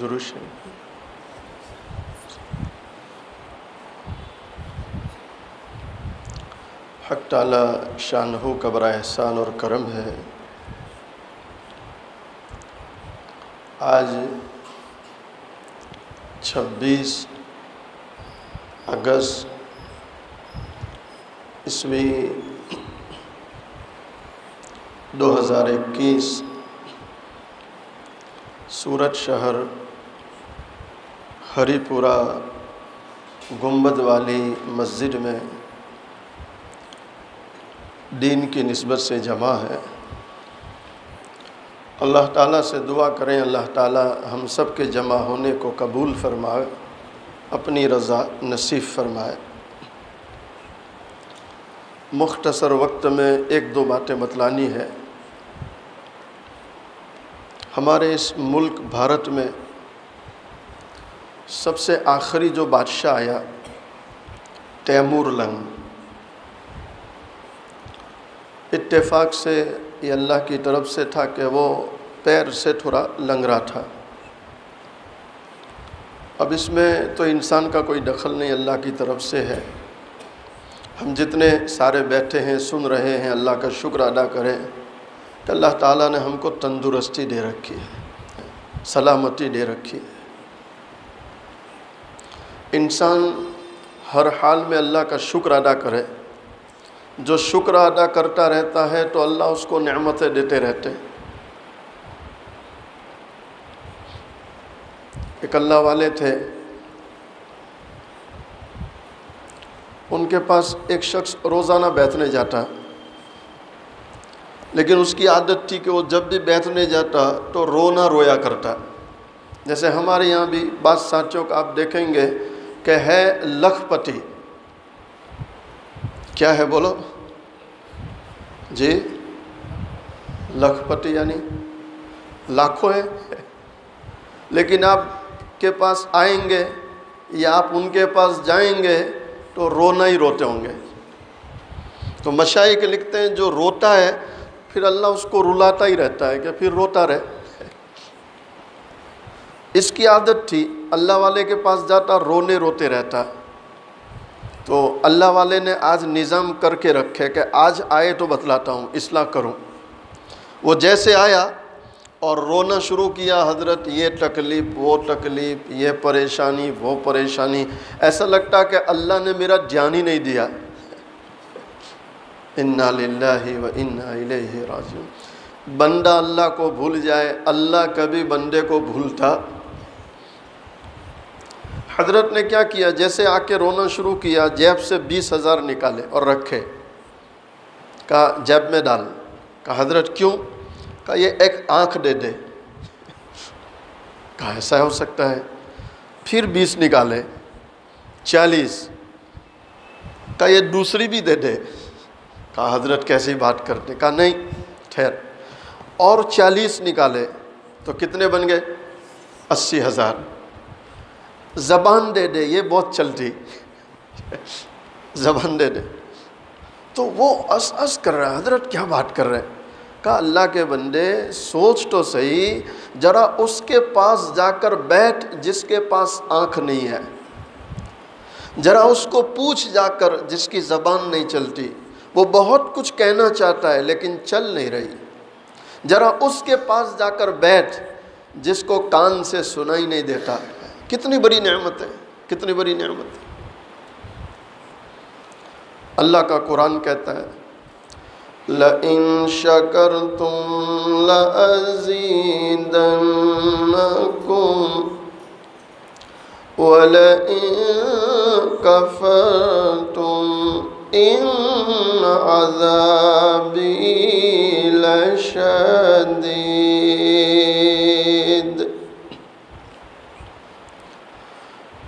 درود شریف۔ حق تعالی شانہ کا بڑا احسان اور کرم ہے، آج 26 اگست عیسوی 2021 سورت شہر ہری پورہ گنبد والی مسجد میں دین کی نسبت سے جمع ہے۔ اللہ تعالیٰ سے دعا کریں اللہ تعالیٰ ہم سب کے جمع ہونے کو قبول فرمائے، اپنی رضا نصیب فرمائے۔ مختصر وقت میں ایک دو باتیں بتلانی ہے۔ ہمارے اس ملک بھارت میں سب سے آخری جو بادشاہ آیا تیمور لنگ، اتفاق سے یہ اللہ کی طرف سے تھا کہ وہ پیر سے تھوڑا لنگڑا تھا۔ اب اس میں تو انسان کا کوئی دخل نہیں، اللہ کی طرف سے ہے۔ ہم جتنے سارے بیٹھے ہیں سن رہے ہیں، اللہ کا شکر ادا کریں کہ اللہ تعالیٰ نے ہم کو تندرستی دے رکھی ہے، سلامتی دے رکھی ہے۔ انسان ہر حال میں اللہ کا شکر ادا کرے، جو شکر ادا کرتا رہتا ہے تو اللہ اس کو نعمتیں دیتے رہتے ہیں۔ ایک اللہ والے تھے، ان کے پاس ایک شخص روزانہ بیٹھنے جاتا، لیکن اس کی عادت تھی کہ وہ جب بھی بیٹھنے جاتا تو رونا رویا کرتا۔ جیسے ہمارے یہاں بھی بعض ساتھیوں کا آپ دیکھیں گے کہ ہے لکھ پتی۔ کیا ہے بولو جی؟ لکھ پتی یعنی لاکھوں ہے، لیکن آپ کے پاس آئیں گے یا آپ ان کے پاس جائیں گے تو رونا ہی روتے ہوں گے۔ تو مشائخ لکھتے ہیں جو روتا ہے پھر اللہ اس کو رلاتا ہی رہتا ہے کہ پھر روتا رہے۔ اس کی عادت تھی، اللہ والے کے پاس جاتا رونے روتے رہتا۔ تو اللہ والے نے آج نظام کر کے رکھے کہ آج آئے تو بتلاتا ہوں، اصلاح کروں۔ وہ جیسے آیا اور رونا شروع کیا، حضرت یہ تکلیف وہ تکلیف، یہ پریشانی وہ پریشانی، ایسا لگتا کہ اللہ نے میرا جان ہی نہیں دیا۔ انا للہ و انا الیہ راجعون۔ بندہ اللہ کو بھول جائے، اللہ کبھی بندے کو بھولتا؟ حضرت نے کیا کیا، جیسے آ کے رونا شروع کیا، جیب سے 20,000 نکالے اور رکھے، کہا جیب میں ڈال۔ کہا حضرت کیوں؟ کہا یہ ایک آنکھ دے دے۔ کہا ایسا ہو سکتا ہے؟ پھر 20 نکالے، 40۔ کہا یہ دوسری بھی دے دے۔ کہا حضرت کیسی بات کرتے؟ کہا نہیں ٹھہر، اور 40 نکالے تو کتنے بن گئے؟ 80,000۔ زبان دے دے، یہ بہت چلتی، زبان دے دے۔ تو وہ اس کر رہا ہے، حضرت کیا بات کر رہے ہیں؟ کہا اللہ کے بندے سوچ تو صحیح، ذرا اس کے پاس جا کر بیٹھ جس کے پاس آنکھ نہیں ہے، ذرا اس کو پوچھ جا کر جس کی زبان نہیں چلتی، وہ بہت کچھ کہنا چاہتا ہے لیکن چل نہیں رہی، ذرا اس کے پاس جا کر بیٹھ جس کو کان سے سنائی نہیں دیتا۔ کتنی بڑی نعمت ہے، کتنی بڑی نعمت ہے۔ اللہ کا قرآن کہتا ہے لَإِن شَكَرْتُمْ لَأَزِيدَنَّكُمْ وَلَئِن كَفَرْتُمْ إِنَّ عَذَابِي لَشَدِيدٌ۔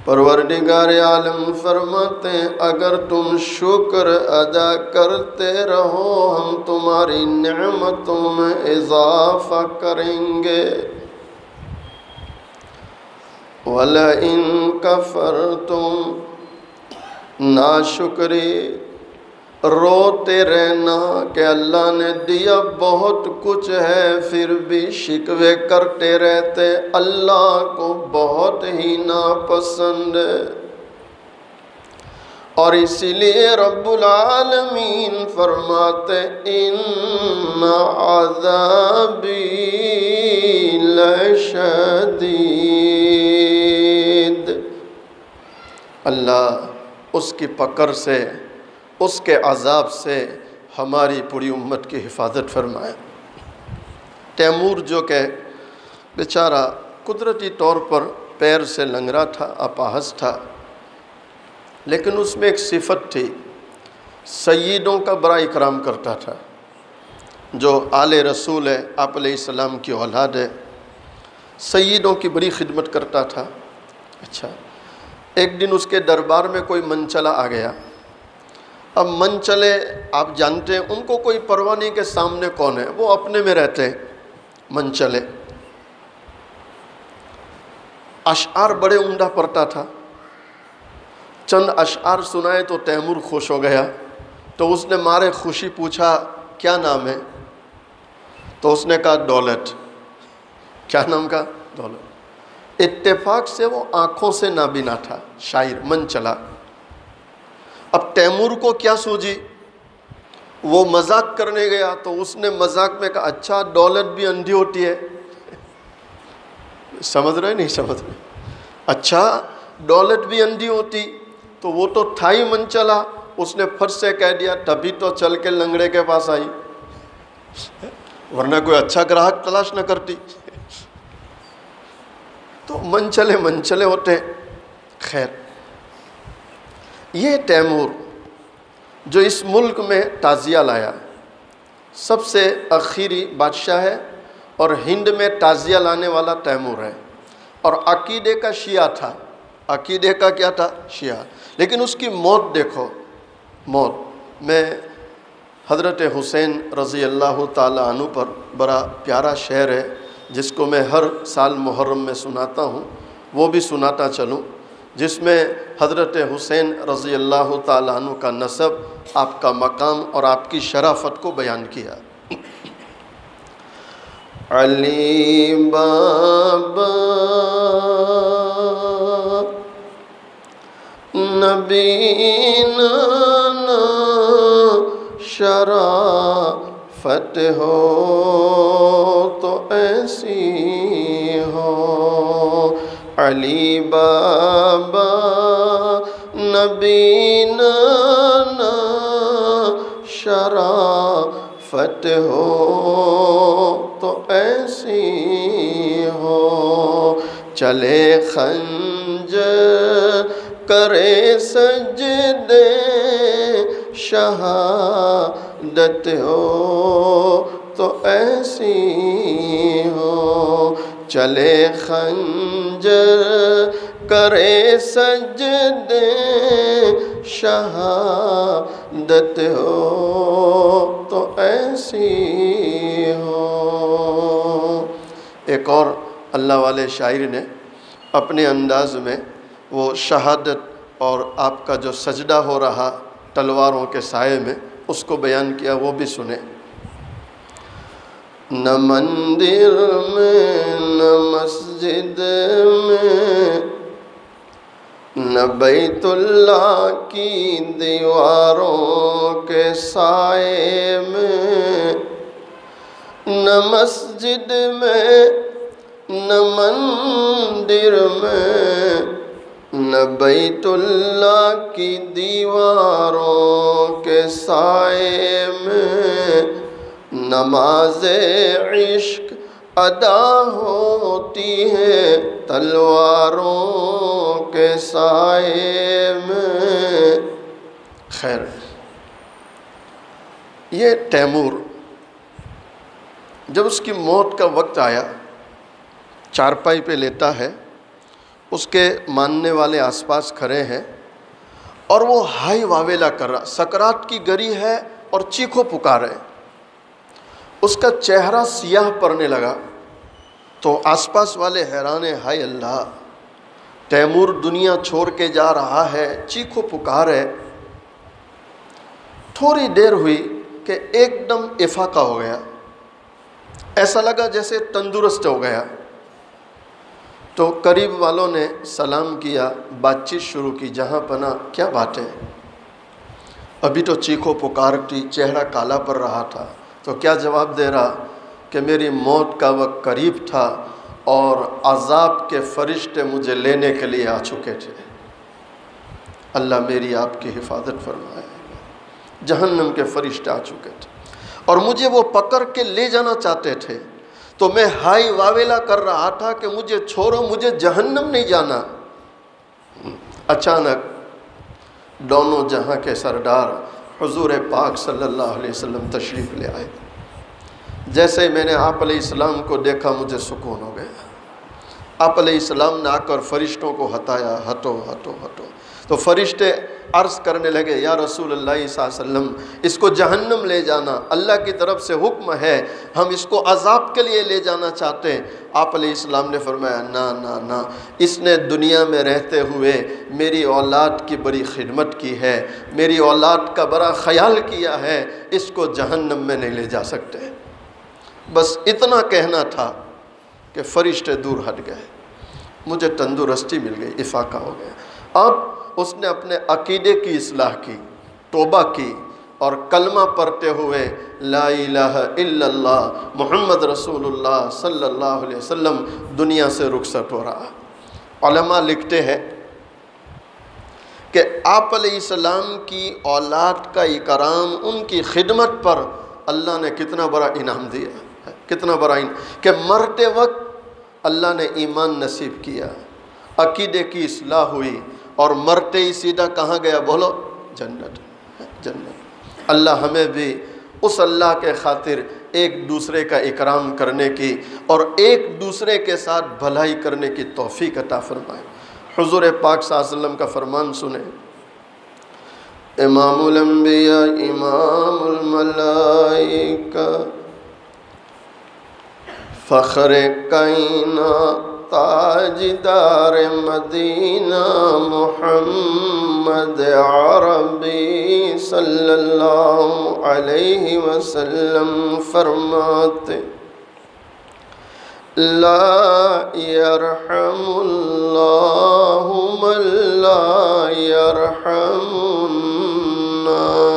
پروردگار عالم فرماتے ہیں اگر تم شکر ادا کرتے رہو ہم تمہاری نعمتوں میں اضافہ کریں گے، وَلَئِن كَفَرْتُمْ ناشکری روتے رہنا کہ اللہ نے دیا بہت کچھ ہے پھر بھی شکوے کرتے رہتے، اللہ کو بہت ہی ناپسند ہے۔ اور اسی لیے رب العالمین فرماتے ان عذابی لشدید، اللہ اس کی پکڑ سے، اس کے عذاب سے ہماری پوری امت کی حفاظت فرمائے۔ تیمور جو کہ بیچارہ قدرتی طور پر پیر سے لنگڑا تھا، اپاہج تھا، لیکن اس میں ایک صفت تھی، سیدوں کا بڑا اکرام کرتا تھا۔ جو آل رسول ہے، آپ علیہ السلام کی اولاد ہے، سیدوں کی بڑی خدمت کرتا تھا۔ اچھا، ایک دن اس کے دربار میں کوئی منچلا آ گیا۔ اب منچلے آپ جانتے ہیں ان کو کوئی پرواہ نہیں کہ سامنے کون ہے، وہ اپنے میں رہتے ہیں منچلے۔ اشعار بڑے عمدہ پڑھتا تھا، چند اشعار سنائے تو تیمور خوش ہو گیا، تو اس نے مارے خوشی پوچھا کیا نام ہے؟ تو اس نے کہا دولت۔ کیا نام کا؟ دولت۔ اتفاق سے وہ آنکھوں سے نابینا تھا، شاعر منچلا۔ اب تیمور کو کیا سوجی؟ وہ مذاق کرنے گیا تو اس نے مذاق میں کہا اچھا دولت بھی اندھی ہوتی ہے۔ سمجھ رہے نہیں سمجھ رہے؟ اچھا دولت بھی اندھی ہوتی، تو وہ تو تھا ہی منچلا، اس نے پھٹ سے کہہ دیا تبھی تو چل کے لنگڑے کے پاس آئی، ورنہ کوئی اچھا گراہک تلاش نہ کرتی۔ تو منچلے ہوتے۔ خیر، یہ تیمور جو اس ملک میں تعزیہ لایا، سب سے آخری بادشاہ ہے، اور ہند میں تعزیہ لانے والا تیمور ہے، اور عقیدے کا شیعہ تھا۔ عقیدے کا کیا تھا؟ شیعہ۔ لیکن اس کی موت دیکھو، موت میں حضرت حسین رضی اللہ تعالی عنہ پر بڑا پیارا شعر ہے جس کو میں ہر سال محرم میں سناتا ہوں، وہ بھی سناتا چلوں، جس میں حضرت حسین رضی اللہ تعالی عنہ کا نسب، آپ کا مقام اور آپ کی شرافت کو بیان کیا۔ علی بابا نبینا شرافت ہو تو ایسی ہو، علی بابا نبینا شرافت ہو تو ایسی ہو، چلے خنجر کرے سجدے شہادت ہو تو ایسی ہو، چلے خنجر کرے سجدے شہادت ہو تو ایسی ہو۔ ایک اور اللہ والے شاعر نے اپنے انداز میں وہ شہادت اور آپ کا جو سجدہ ہو رہا تلواروں کے سائے میں، اس کو بیان کیا، وہ بھی سنیں۔ نہ مندر میں نہ مسجد میں نہ بیت اللہ کی دیواروں کے سائے میں، نہ مسجد میں نہ مندر میں نہ بیت اللہ کی دیواروں کے سائے میں، نماز عشق ادا ہوتی ہے تلواروں کے سائے میں۔ خیر، یہ تیمور جب اس کی موت کا وقت آیا، چارپائی پہ لیتا ہے، اس کے ماننے والے آس پاس کھڑے ہیں، اور وہ ہائی واویلا کر رہا، سکرات کی گری ہے اور چیخو پکارے، اس کا چہرہ سیاہ پڑنے لگا، تو آس پاس والے حیران ہیں، ہائے اللہ، تیمور دنیا چھوڑ کے جا رہا ہے، چیخو پکار ہے۔ تھوڑی دیر ہوئی کہ ایک دم افاقہ ہو گیا، ایسا لگا جیسے تندرست ہو گیا۔ تو قریب والوں نے سلام کیا، بات چیت شروع کی، جہاں پناہ کیا بات ہے؟ ابھی تو چیخو پکار تھی، چہرہ کالا پڑ رہا تھا، تو کیا جواب دے رہا کہ میری موت کا وقت قریب تھا اور عذاب کے فرشتے مجھے لینے کے لیے آ چکے تھے۔ اللہ میری آپ کی حفاظت فرمائے۔ جہنم کے فرشتے آ چکے تھے اور مجھے وہ پکڑ کے لے جانا چاہتے تھے، تو میں ہائی واویلا کر رہا تھا کہ مجھے چھوڑو، مجھے جہنم نہیں جانا۔ اچانک دونوں جہاں کے سردار حضور پاک صلی اللہ علیہ وسلم تشریف لے آئے۔ جیسے ہی میں نے آپ علیہ السلام کو دیکھا مجھے سکون ہو گیا۔ آپ علیہ السلام نے آ کر فرشتوں کو ہٹایا، ہٹو ہٹو ہٹو۔ تو فرشتے عرض کرنے لگے، یا رسول اللہ صلی اللہ علیہ وسلم، اس کو جہنم لے جانا، اللہ کی طرف سے حکم ہے، ہم اس کو عذاب کے لیے لے جانا چاہتے ہیں۔ آپ علیہ السلام نے فرمایا، نہ نہ نہ، اس نے دنیا میں رہتے ہوئے میری اولاد کی بڑی خدمت کی ہے، میری اولاد کا بڑا خیال کیا ہے، اس کو جہنم میں نہیں لے جا سکتے۔ بس اتنا کہنا تھا کہ فرشتے دور ہٹ گئے، مجھے تندرستی مل گئی، افاقہ ہو گیا۔ اب اس نے اپنے عقیدے کی اصلاح کی، توبہ کی، اور کلمہ پڑھتے ہوئے لا الہ الا اللہ محمد رسول اللہ صلی اللہ علیہ وسلم دنیا سے رخصت ہو رہا۔ علماء لکھتے ہیں کہ آپ علیہ السلام کی اولاد کا اکرام، ان کی خدمت پر اللہ نے کتنا بڑا انعام دیا، کتنا بڑا انعام کہ مرتے وقت اللہ نے ایمان نصیب کیا، عقیدے کی اصلاح ہوئی، اور مرتے ہی سیدھا کہاں گیا؟ بولو، جنت، جنت۔ اللہ ہمیں بھی اس اللہ کے خاطر ایک دوسرے کا اکرام کرنے کی اور ایک دوسرے کے ساتھ بھلائی کرنے کی توفیق عطا فرمائے۔ حضور پاک صلی اللہ علیہ وسلم کا فرمان سنیں، امام الانبیاء امام الملائکہ فخر کائنات تاجدار مدینہ محمد عربی صلی اللہ علیہ وسلم فرماتے، لا یرحم اللہ من لا یرحم الناس۔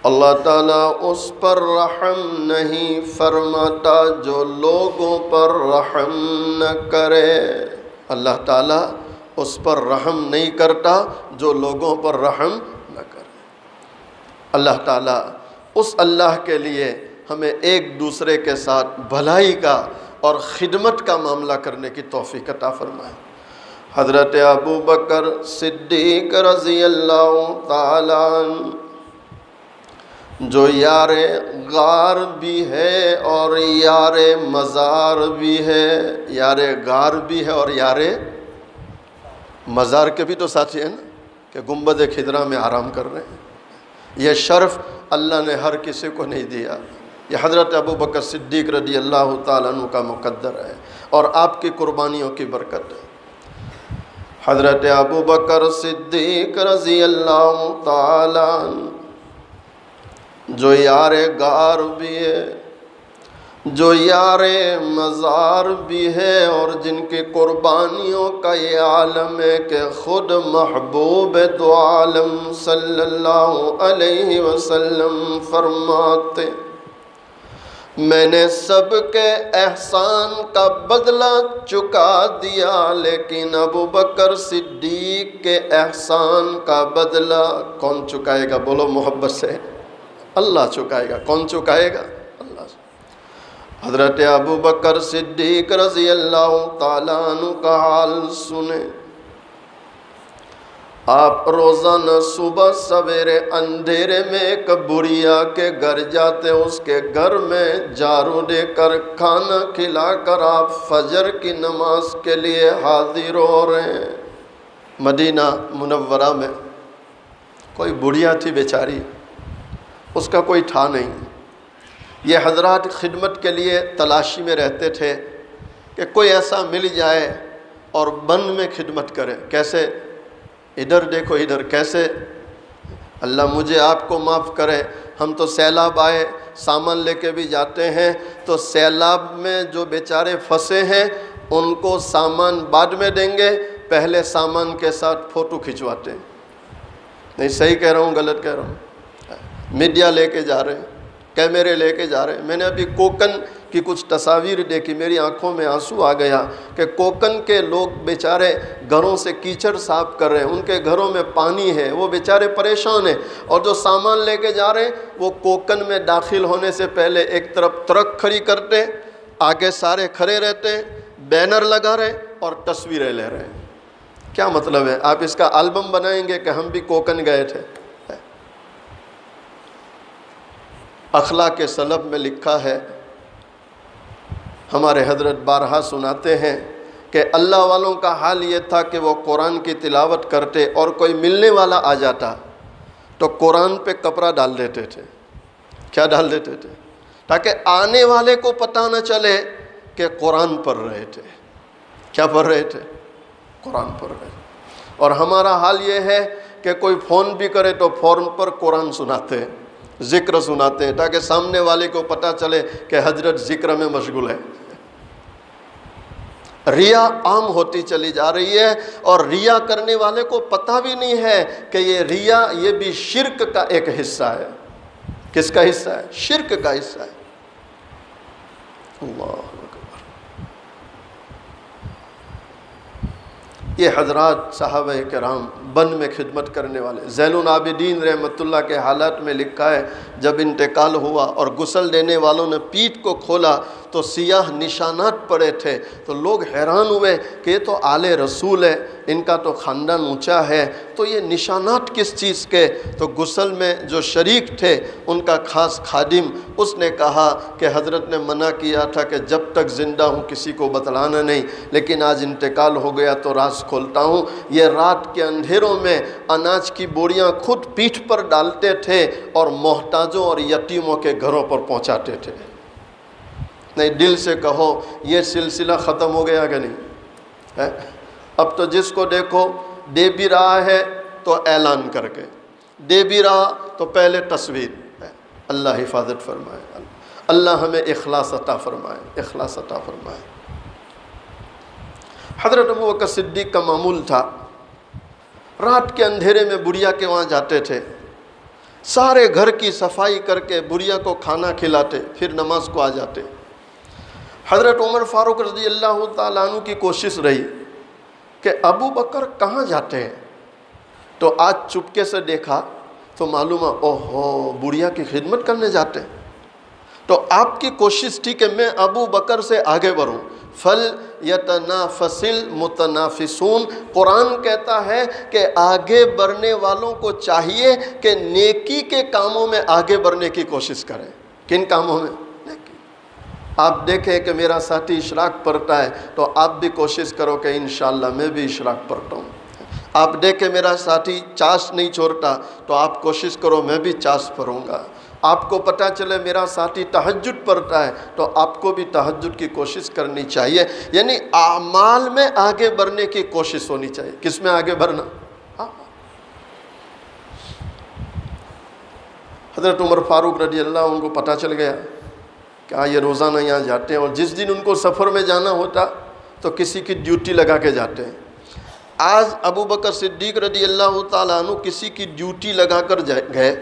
اللہ تعالیٰ اس پر رحم نہیں فرماتا جو لوگوں پر رحم نہ کرے۔ اللہ تعالیٰ اس پر رحم نہیں کرتا جو لوگوں پر رحم نہ کرے۔ اللہ تعالیٰ اس اللہ کے لیے ہمیں ایک دوسرے کے ساتھ بھلائی کا اور خدمت کا معاملہ کرنے کی توفیق عطا فرمائے۔ حضرت ابو بکر صدیق رضی اللہ تعالیٰ عنہ جو یار غار بھی ہے اور یار مزار بھی ہے، یار غار بھی ہے اور یار مزار کے بھی تو ساتھی ہیں نا، کہ گنبد خضرا میں آرام کر رہے ہیں۔ یہ شرف اللہ نے ہر کسی کو نہیں دیا، یہ حضرت ابو بکر صدیق رضی اللہ تعالیٰ عنہ کا مقدر ہے اور آپ کی قربانیوں کی برکت ہے۔ حضرت ابو بکر صدیق رضی اللہ تعالیٰ عنہ جو یار غار بھی ہے، جو یار مزار بھی ہے، اور جن کی قربانیوں کا یہ عالم ہے کہ خود محبوب دو عالم صلی اللہ علیہ وسلم فرماتے، میں نے سب کے احسان کا بدلہ چکا دیا، لیکن ابو بکر صدیق کے احسان کا بدلہ کون چکائے گا؟ بولو محبت سے، اللہ چکائے گا۔ کون چکائے گا؟ اللہ۔ حضرت ابو بکر صدیق رضی اللہ تعالیٰ عنہ کا حال سنیں، آپ روزانہ صبح سویرے اندھیرے میں ایک بڑھیا کے گھر جاتے، اس کے گھر میں جھاڑو دے کر کھانا کھلا کر آپ فجر کی نماز کے لیے حاضر ہو رہے ہیں۔ مدینہ منورہ میں کوئی بڑھیا تھی بیچاری، اس کا کوئی تھا نہیں۔ یہ حضرات خدمت کے لیے تلاشی میں رہتے تھے کہ کوئی ایسا مل جائے اور بند میں خدمت کرے۔ کیسے؟ ادھر دیکھو ادھر کیسے، اللہ مجھے آپ کو معاف کرے، ہم تو سیلاب آئے سامان لے کے بھی جاتے ہیں، تو سیلاب میں جو بیچارے پھنسے ہیں ان کو سامان بعد میں دیں گے، پہلے سامان کے ساتھ فوٹو کھنچواتے ہیں۔ نہیں صحیح کہہ رہا ہوں غلط کہہ رہا ہوں؟ میڈیا لے کے جا رہے ہیں، کیمرے لے کے جا رہے ہیں۔ میں نے ابھی کوکن کی کچھ تصاویر دیکھی، میری آنکھوں میں آنسو آ گیا کہ کوکن کے لوگ بیچارے گھروں سے کیچڑ صاف کر رہے ہیں، ان کے گھروں میں پانی ہے، وہ بیچارے پریشان ہیں، اور جو سامان لے کے جا رہے ہیں وہ کوکن میں داخل ہونے سے پہلے ایک طرف ٹرک کھڑی کرتے ہیں، آگے سارے کھڑے رہتے ہیں، بینر لگا رہے اور تصویریں لے رہے ہیں۔ کیا مطلب ہے؟ آپ اس کا البم بنائیں گے کہ ہم بھی کوکن گئے تھے۔ اخلاق سلف میں لکھا ہے، ہمارے حضرت بارہا سناتے ہیں کہ اللہ والوں کا حال یہ تھا کہ وہ قرآن کی تلاوت کرتے اور کوئی ملنے والا آ جاتا تو قرآن پہ کپڑا ڈال دیتے تھے۔ کیا ڈال دیتے تھے؟ تاکہ آنے والے کو پتہ نہ چلے کہ قرآن پڑھ رہے تھے۔ کیا پڑھ رہے تھے؟ قرآن پڑھ رہے تھے۔ اور ہمارا حال یہ ہے کہ کوئی فون بھی کرے تو فون پر قرآن سناتے ہیں، ذکر سناتے ہیں، تاکہ سامنے والے کو پتہ چلے کہ حضرت ذکر میں مشغول ہے۔ ریا عام ہوتی چلی جا رہی ہے، اور ریا کرنے والے کو پتہ بھی نہیں ہے کہ یہ ریا یہ بھی شرک کا ایک حصہ ہے۔ کس کا حصہ ہے؟ شرک کا حصہ ہے۔ اللہ اکبر۔ یہ حضرات صحابہ کرام بن میں خدمت کرنے والے، زین العابدین رحمۃ اللہ کے حالات میں لکھا ہے جب انتقال ہوا اور غسل دینے والوں نے پیٹھ کو کھولا تو سیاہ نشانات پڑے تھے، تو لوگ حیران ہوئے کہ یہ تو آل رسول ہے، ان کا تو خاندان اونچا ہے، تو یہ نشانات کس چیز کے؟ تو غسل میں جو شریک تھے ان کا خاص خادم، اس نے کہا کہ حضرت نے منع کیا تھا کہ جب تک زندہ ہوں کسی کو بتلانا نہیں، لیکن آج انتقال ہو گیا تو راز کھولتا ہوں۔ یہ رات کے اندھیروں میں اناج کی بوریاں خود پیٹھ پر ڈالتے تھے اور محتاجوں اور یتیموں کے گھروں پر پہنچاتے تھے۔ نہیں دل سے کہو یہ سلسلہ ختم ہو گیا کہ نہیں؟ اب تو جس کو دیکھو دے بھی رہا ہے تو اعلان کر کے، دے بھی رہا تو پہلے تصویر۔ اللہ حفاظت فرمائے، اللہ ہمیں اخلاص عطا فرمائے، اخلاص عطا فرمائے۔ حضرت ابوبکر صدیق کا معمول تھا، رات کے اندھیرے میں بڑھیا کے وہاں جاتے تھے، سارے گھر کی صفائی کر کے بڑھیا کو کھانا کھلاتے، پھر نماز کو آ جاتے۔ حضرت عمر فاروق رضی اللہ تعالیٰ عنہ کی کوشش رہی کہ ابو بکر کہاں جاتے ہیں، تو آج چپکے سے دیکھا تو معلوم ہے اوہو بڑھیا کی خدمت کرنے جاتے ہیں۔ تو آپ کی کوشش تھی کہ میں ابو بکر سے آگے بڑھوں۔ فَلْيَتَنَافَسِ الْمُتَنَافِسُونَ، قرآن کہتا ہے کہ آگے بڑھنے والوں کو چاہیے کہ نیکی کے کاموں میں آگے بڑھنے کی کوشش کریں۔ کن کاموں میں؟ نیکی۔ آپ دیکھیں کہ میرا ساتھی اشراق پڑھتا ہے تو آپ بھی کوشش کرو کہ انشاءاللہ میں بھی اشراق پڑھتا ہوں۔ آپ دیکھیں میرا ساتھی چاش نہیں چھوڑتا تو آپ کوشش کرو میں بھی چاش پڑھوں گا۔ آپ کو پتہ چلے میرا ساتھی تہجد پڑھتا ہے تو آپ کو بھی تہجد کی کوشش کرنی چاہیے۔ یعنی اعمال میں آگے بڑھنے کی کوشش ہونی چاہیے۔ کس میں آگے بڑھنا؟ حضرت عمر فاروق رضی اللہ عنہ کو پتہ چل گیا کہ یہ روزانہ یہاں جاتے ہیں، اور جس دن ان کو سفر میں جانا ہوتا تو کسی کی ڈیوٹی لگا کے جاتے ہیں۔ آج ابو بکر صدیق رضی اللہ تعالیٰ عنہ کسی کی ڈیوٹی لگا کر گئے،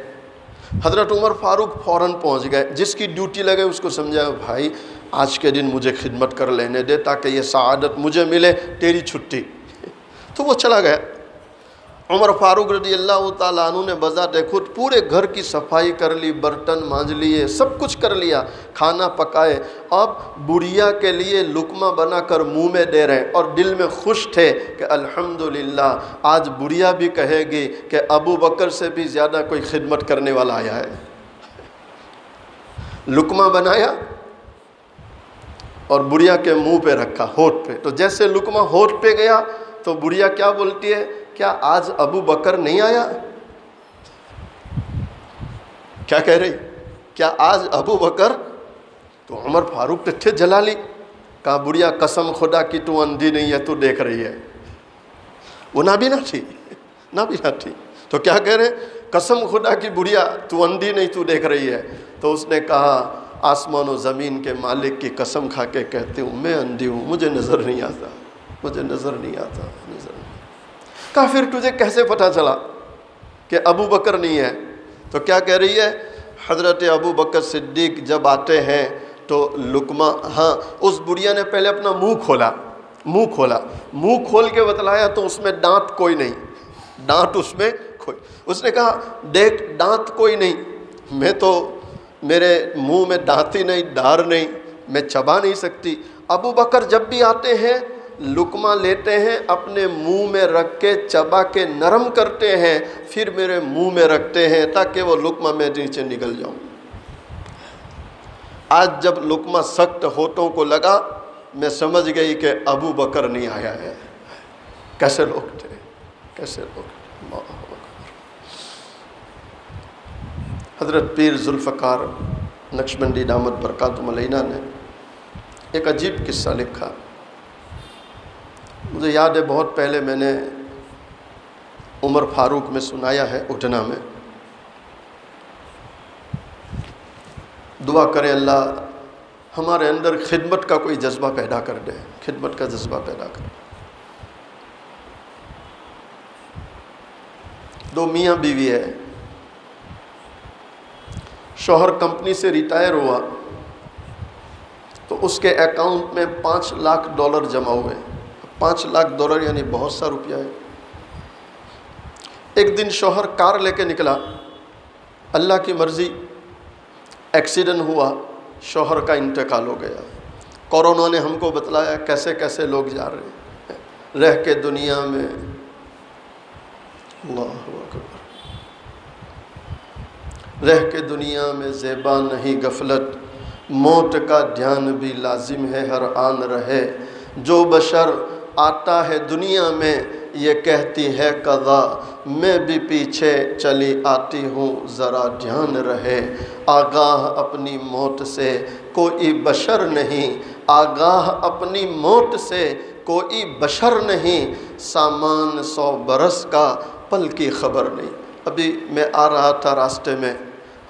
حضرت عمر فاروق فوراً پہنچ گئے، جس کی ڈیوٹی لگے اس کو سمجھایا بھائی آج کے دن مجھے خدمت کر لینے دے تاکہ یہ سعادت مجھے ملے، تیری چھٹی۔ تو وہ چلا گیا۔ عمر فاروق رضی اللہ تعالیٰ عنہ نے بذات خود پورے گھر کی صفائی کر لی، برتن مانج لیے، سب کچھ کر لیا، کھانا پکائے، اب بڑھیا کے لیے لقمہ بنا کر منہ میں دے رہے، اور دل میں خوش تھے کہ الحمدللہ آج بڑھیا بھی کہے گی کہ ابو بکر سے بھی زیادہ کوئی خدمت کرنے والا آیا ہے۔ لقمہ بنایا اور بڑھیا کے منہ پہ رکھا، ہونٹ پہ، تو جیسے لقمہ ہونٹ پہ گیا تو بڑھیا کیا بولتی ہے؟ کیا آج ابو بکر نہیں آیا؟ کیا کہہ رہی؟ کیا آج ابو بکر؟ تو عمر فاروق تو تھے جلالی، کہا بڑھیا قسم خدا کی تو اندھی نہیں ہے، تو دیکھ رہی ہے۔ وہ نابینا تھی، نہ بھی نہ تھی. تو کیا کہہ رہے, قسم خدا کی بڑھیا تو اندھی نہیں, تو دیکھ رہی ہے. تو اس نے کہا آسمان و زمین کے مالک کی قسم کھا کے کہتی ہوں میں اندھی ہوں, مجھے نظر نہیں آتا, مجھے نظر نہیں آتا, نظر نہیں. کہا پھر تجھے کیسے پتہ چلا کہ ابو بکر نہیں ہے؟ تو کیا کہہ رہی ہے, حضرت ابو بکر صدیق جب آتے ہیں تو لقمہ, ہاں اس بڑھیا نے پہلے اپنا منہ کھول کے بتلایا تو اس میں دانت کوئی نہیں, دانت اس میں کوئی. اس نے کہا دیکھ دانت کوئی نہیں, میں تو میرے منہ میں دانت ہی نہیں, دھار نہیں, میں چبا نہیں سکتی. ابو بکر جب بھی آتے ہیں لقمہ لیتے ہیں, اپنے منہ میں رکھ کے چبا کے نرم کرتے ہیں, پھر میرے منہ میں رکھتے ہیں تاکہ وہ لقمہ میں نیچے نکل جاؤں. آج جب لقمہ سخت ہونٹوں کو لگا میں سمجھ گئی کہ ابو بکر نہیں آیا ہے. کیسے لوگ تھے, کیسے لوگ تھے. حضرت پیر ذوالفقار نقشبندی دامت برکاتہم علینا نے ایک عجیب قصہ لکھا. مجھے یاد ہے بہت پہلے میں نے عمر فاروق میں سنایا ہے, اٹھنا میں. دعا کریں اللہ ہمارے اندر خدمت کا کوئی جذبہ پیدا کر دے, خدمت کا جذبہ پیدا کر دے. دو میاں بیوی ہے, شوہر کمپنی سے ریٹائر ہوا تو اس کے اکاؤنٹ میں $5 لاکھ جمع ہوئے. $5 لاکھ یعنی بہت سا روپیہ ہے. ایک دن شوہر کار لے کے نکلا, اللہ کی مرضی ایکسیڈنٹ ہوا, شوہر کا انتقال ہو گیا. کورونا نے ہم کو بتلایا کیسے کیسے لوگ جا رہے ہیں رہ کے دنیا میں. اللہ اکبر. رہ کے دنیا میں زیبا نہیں غفلت, موت کا دھیان بھی لازم ہے ہر آن رہے. جو بشر آتا ہے دنیا میں یہ کہتی ہے قضا, میں بھی پیچھے چلی آتی ہوں ذرا دھیان رہے. آگاہ اپنی موت سے کوئی بشر نہیں, آگاہ اپنی موت سے کوئی بشر نہیں. سامان 100 برس کا پل کی خبر نہیں. ابھی میں آ رہا تھا راستے میں,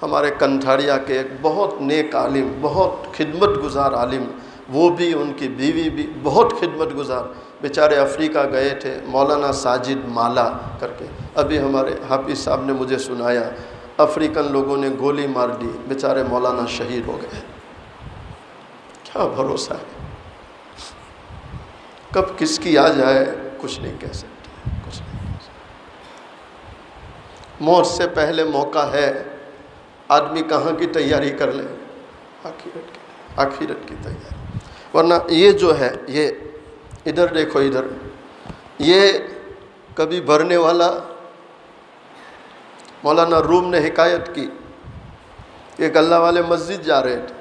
ہمارے کنٹھاڑیا کے ایک بہت نیک عالم, بہت خدمت گزار عالم, وہ بھی ان کی بیوی بھی بہت خدمت گزار, بیچارے افریقہ گئے تھے, مولانا ساجد مالا کر کے. ابھی ہمارے حافظ صاحب نے مجھے سنایا افریقن لوگوں نے گولی مار دی, بیچارے مولانا شہید ہو گئے. کیا بھروسہ ہے, کب کس کی آ جائے کچھ نہیں کہہ سکتے, کچھ نہیں کہہ سکتے. موت سے پہلے موقع ہے, آدمی کہاں کی تیاری کر لے, آخرت کی تیاری. ورنہ یہ جو ہے, یہ ادھر دیکھو, ادھر یہ کبھی بھرنے والا. مولانا روم نے حکایت کی, ایک اللہ والے مسجد جا رہے تھے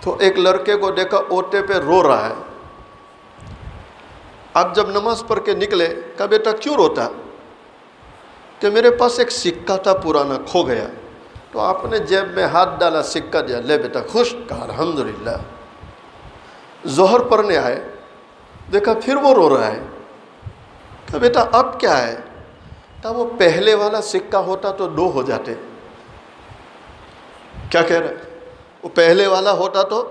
تو ایک لڑکے کو دیکھا اوٹے پہ رو رہا ہے. آپ جب نماز پڑھ کے نکلے کہا بیٹا کیوں روتا؟ کہ میرے پاس ایک سکہ تھا پرانا, کھو گیا. تو آپ نے جیب میں ہاتھ ڈالا, سکہ دیا, لے بیٹا خوش. کہا الحمدللہ. ظہر پڑھنے آئے, دیکھا پھر وہ رو رہا ہے. کہا بیٹا اب کیا ہے؟ کہا وہ پہلے والا سکہ ہوتا تو 2 ہو جاتے. کیا کہہ رہا ہے؟ وہ پہلے والا ہوتا تو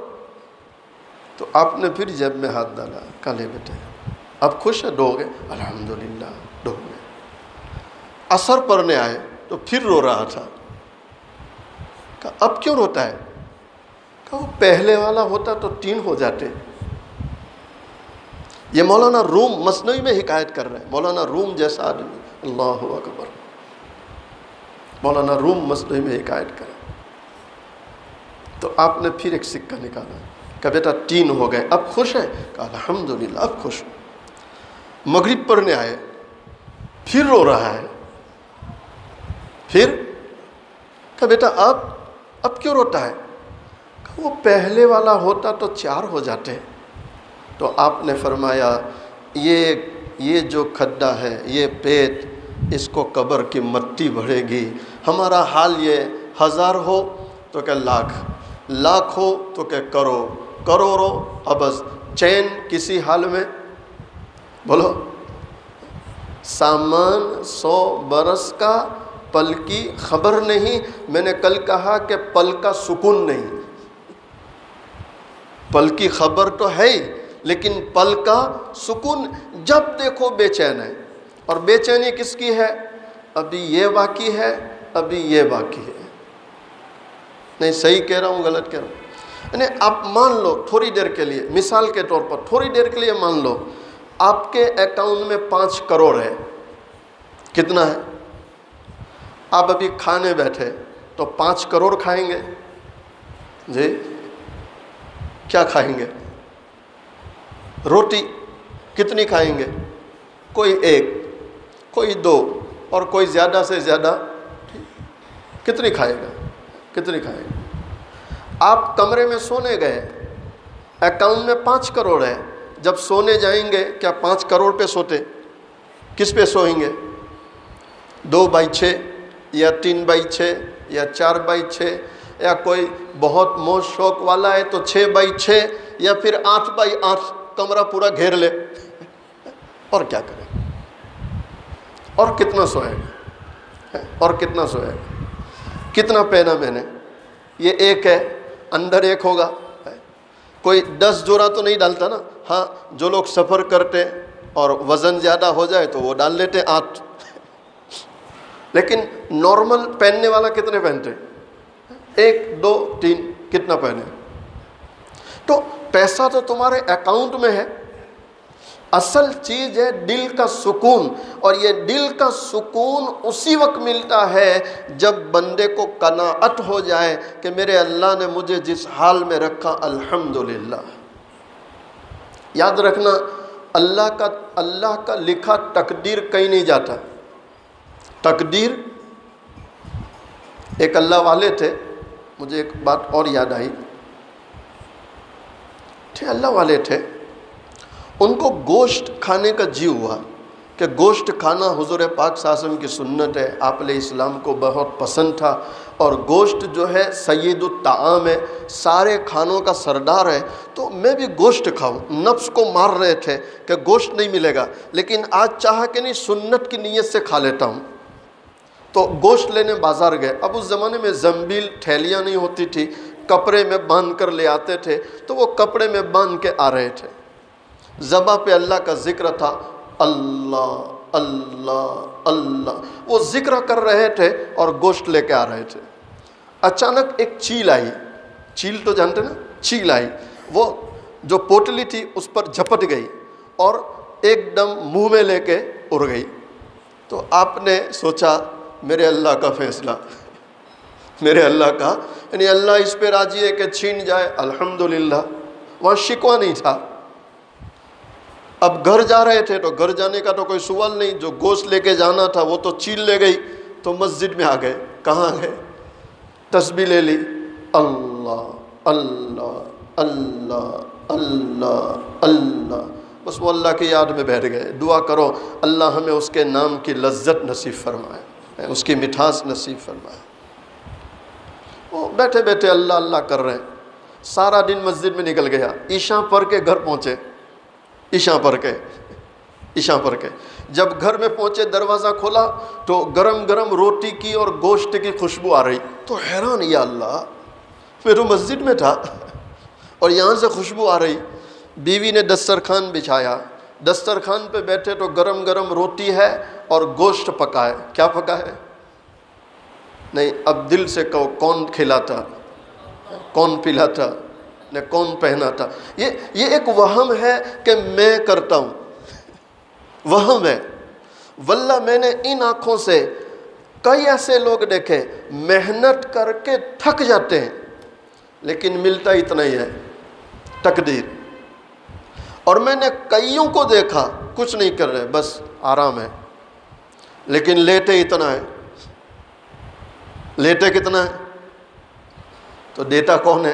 آپ نے پھر جیب میں ہاتھ ڈالا, کہا لے بیٹا اب خوش ہے, 2 ہو گئے. الحمدللہ 2 ہو گئے. عصر پڑھنے آئے تو پھر رو رہا تھا. کہا اب کیوں روتا ہے؟ کہا وہ پہلے والا ہوتا تو 3 ہو جاتے. یہ مولانا روم مثنوی میں حکایت کر رہے ہیں, مولانا روم جیسا آدمی. اللہ اکبر. مولانا روم مثنوی میں حکایت کر رہے ہیں. تو آپ نے پھر ایک سکہ نکالا, کہا بیٹا 3 ہو گئے, اب خوش ہے؟ کہا الحمدللہ اب خوش ہوں. مغرب پڑھنے آئے, پھر رو رہا ہے. پھر کہا بیٹا اب کیوں روتا ہے؟ کہا وہ پہلے والا ہوتا تو 4 ہو جاتے. تو آپ نے فرمایا یہ جو کھڈا ہے, یہ پیٹ, اس کو قبر کی مٹی بھرے گی. ہمارا حال یہ 1000 ہو تو کہ لاکھ, لاکھ ہو تو کہ کروڑوں ابز, چین کسی حال میں بولو. سامان 100 برس کا، پل کی خبر نہیں. میں نے کل کہا کہ پل کا سکون نہیں. پل کی خبر تو ہے ہی، لیکن پل کا سکون جب دیکھو بے چین ہے. اور بے چینی کس کی ہے؟ ابھی یہ باقی ہے، ابھی یہ باقی ہے. نہیں صحیح کہہ رہا ہوں غلط کہہ رہا ہوں؟ یعنی آپ مان لو تھوڑی دیر کے لیے، مثال کے طور پر تھوڑی دیر کے لیے مان لو آپ کے اکاؤنٹ میں 5 کروڑ ہے. کتنا ہے؟ آپ ابھی کھانے بیٹھے تو 5 کروڑ کھائیں گے؟ جی کیا کھائیں گے؟ روٹی کتنی کھائیں گے؟ کوئی 1، کوئی 2، اور کوئی زیادہ سے زیادہ کتنی کھائے گا؟ کتنی کھائے گا؟ آپ کمرے میں سونے گئے، اکاؤنٹ میں 5 کروڑ ہے. جب سونے جائیں گے کیا 5 کروڑ پہ سوتے؟ کس پہ سوئیں گے؟ 2/6 یا 3/6 یا 4/6، یا کوئی بہت موج شوق والا ہے تو 6/6 یا پھر 8/8 کمرہ پورا گھیر لے. اور کیا کرے؟ اور کتنا سوئے گا؟ اور کتنا سوئے گا؟ کتنا پہنا میں نے؟ یہ 1 ہے، اندر 1 ہوگا. کوئی 10 جوڑا تو نہیں ڈالتا نا. ہاں جو لوگ سفر کرتے اور وزن زیادہ ہو جائے تو وہ ڈال لیتے 8. لیکن نارمل پہننے والا کتنے پہنتے؟ 1 2 3 کتنا پہنے؟ تو پیسہ تو تمہارے اکاؤنٹ میں ہے. اصل چیز ہے دل کا سکون. اور یہ دل کا سکون اسی وقت ملتا ہے جب بندے کو قناعت ہو جائے کہ میرے اللہ نے مجھے جس حال میں رکھا الحمدللہ. یاد رکھنا اللہ کا لکھا تقدیر کہیں نہیں جاتا. تقدیر، ایک اللہ والے تھے، مجھے ایک بات اور یاد آئی. اللہ والے تھے، ان کو گوشت کھانے کا جی ہوا کہ گوشت کھانا حضور پاک صلی اللہ علیہ وسلم کی سنت ہے. آپ علیہ السلام کو بہت پسند تھا. اور گوشت جو ہے سید الطعام ہے، سارے کھانوں کا سردار ہے. تو میں بھی گوشت کھاؤں. نفس کو مار رہے تھے کہ گوشت نہیں ملے گا، لیکن آج چاہا کہ نہیں سنت کی نیت سے کھا لیتا ہوں. تو گوشت لینے بازار گئے. اب اس زمانے میں زنبیل تھیلیاں نہیں ہوتی تھی، کپڑے میں باندھ کر لے آتے تھے. تو وہ کپڑے میں باندھ کے آ رہے تھے. زباں پہ اللہ کا ذکر تھا، اللہ اللہ اللہ، وہ ذکر کر رہے تھے اور گوشت لے کے آ رہے تھے. اچانک ایک چیل آئی. چیل تو جانتے نا، چیل آئی. وہ جو پوٹلی تھی اس پر جھپٹ گئی اور ایک دم منہ میں لے کے اڑ گئی. تو آپ نے سوچا میرے اللہ کا فیصلہ، میرے اللہ کا، یعنی اللہ اس پہ راضی ہے کہ چھین جائے، الحمدللہ. وہاں شکوہ نہیں تھا. اب گھر جا رہے تھے تو گھر جانے کا تو کوئی سوال نہیں. جو گوشت لے کے جانا تھا وہ تو چیل لے گئی. تو مسجد میں آ گئے. کہاں گئے؟ تسبیح لے لی، اللہ اللہ اللہ اللہ اللہ. بس وہ اللہ کی یاد میں بیٹھ گئے. دعا کرو اللہ ہمیں اس کے نام کی لذت نصیب فرمائے، اس کی مٹھاس نصیب فرمائے. وہ بیٹھے بیٹھے اللہ اللہ کر رہے ہیں. سارا دن مسجد میں نکل گیا. عشاء پڑھ کے گھر پہنچے. عشاء پڑھ کے جب گھر میں پہنچے دروازہ کھولا تو گرم گرم روٹی کی اور گوشت کی خوشبو آ رہی. تو حیران، یا اللہ میں تو مسجد میں تھا اور یہاں سے خوشبو آ رہی. بیوی نے دسترخوان بچھایا. دسترخوان پہ بیٹھے تو گرم گرم روٹی ہے اور گوشت پکا ہے. کیا پکا ہے؟ نہیں، اب دل سے کہو کون کھلاتا، کون پلاتا، نے کون پہنا تھا؟ یہ ایک وہم ہے کہ میں کرتا ہوں. وہم ہے. واللہ میں نے ان آنکھوں سے کئی ایسے لوگ دیکھے محنت کر کے تھک جاتے ہیں لیکن ملتا اتنا ہی ہے، تقدیر. اور میں نے کئیوں کو دیکھا کچھ نہیں کر رہے، بس آرام ہے، لیکن لیٹے اتنا ہے. لیٹے کتنا ہے؟ تو دیتا کون ہے؟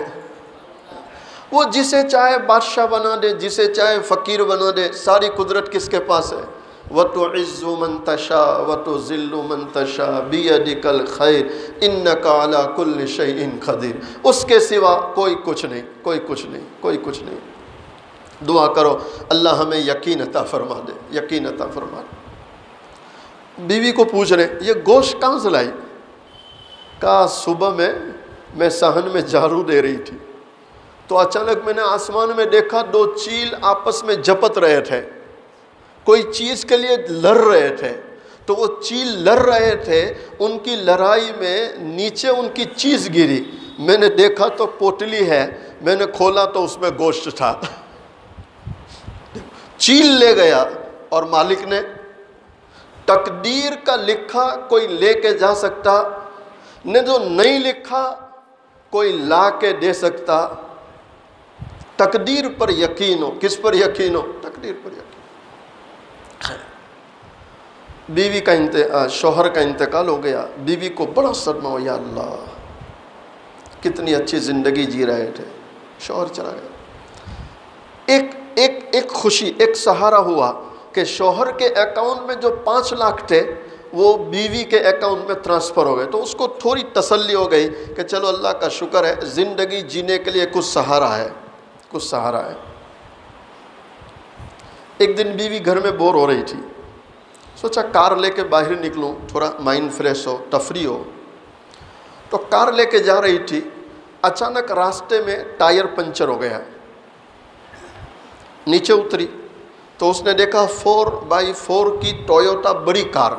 وہ جسے چاہے بادشاہ بنا دے، جسے چاہے فقیر بنا دے. ساری قدرت کس کے پاس ہے؟ وَتُعِزُّ مَن تَشَاءُ وَتُذِلُّ مَن تَشَاءُ بِيَدِكَ الْخَيْرُ إِنَّكَ عَلَى كُلِّ شَيْءٍ قَدِيرٌ. اس کے سوا کوئی کچھ نہیں، کوئی کچھ نہیں، کوئی کچھ نہیں. دعا کرو اللہ ہمیں یقین عطا فرما دے، یقین عطا فرما دے. بیوی کو پوچھ رہے یہ گوشت کہاں سے لائی؟ کہا صبح میں صحن میں جھاڑو دے رہی تھی تو اچانک میں نے آسمان میں دیکھا 2 چیل آپس میں جپت رہے تھے، کوئی چیز کے لیے لڑ رہے تھے، تو وہ چیل لڑ رہے تھے، ان کی لڑائی میں نیچے ان کی چیز گری، میں نے دیکھا تو پوٹلی ہے، میں نے کھولا تو اس میں گوشت تھا۔ چیل لے گیا اور مالک نے، تقدیر کا لکھا کوئی لے کے جا سکتا نے، جو نہیں لکھا کوئی لا کے دے سکتا۔ تقدیر پر یقین ہو۔ کس پر یقین ہو؟ تقدیر پر یقین۔ بیوی کا شوہر کا انتقال ہو گیا، بیوی کو بڑا صدمہ ہو، یا اللہ کتنی اچھی زندگی جی رہے تھے، شوہر چلا گیا۔ ایک خوشی، ایک سہارا ہوا کہ شوہر کے اکاؤنٹ میں جو 5 لاکھ تھے وہ بیوی کے اکاؤنٹ میں ٹرانسفر ہو گئے، تو اس کو تھوڑی تسلی ہو گئی کہ چلو اللہ کا شکر ہے، زندگی جینے کے لیے کچھ سہارا ہے، کچھ سہارا ہے۔ ایک دن بیوی گھر میں بور ہو رہی تھی، سوچا کار لے کے باہر نکلوں، تھوڑا مائنڈ فریش ہو، تفریح ہو، تو کار لے کے جا رہی تھی، اچانک راستے میں ٹائر پنچر ہو گیا، نیچے اتری تو اس نے دیکھا 4x4 کی ٹویوٹا بڑی کار،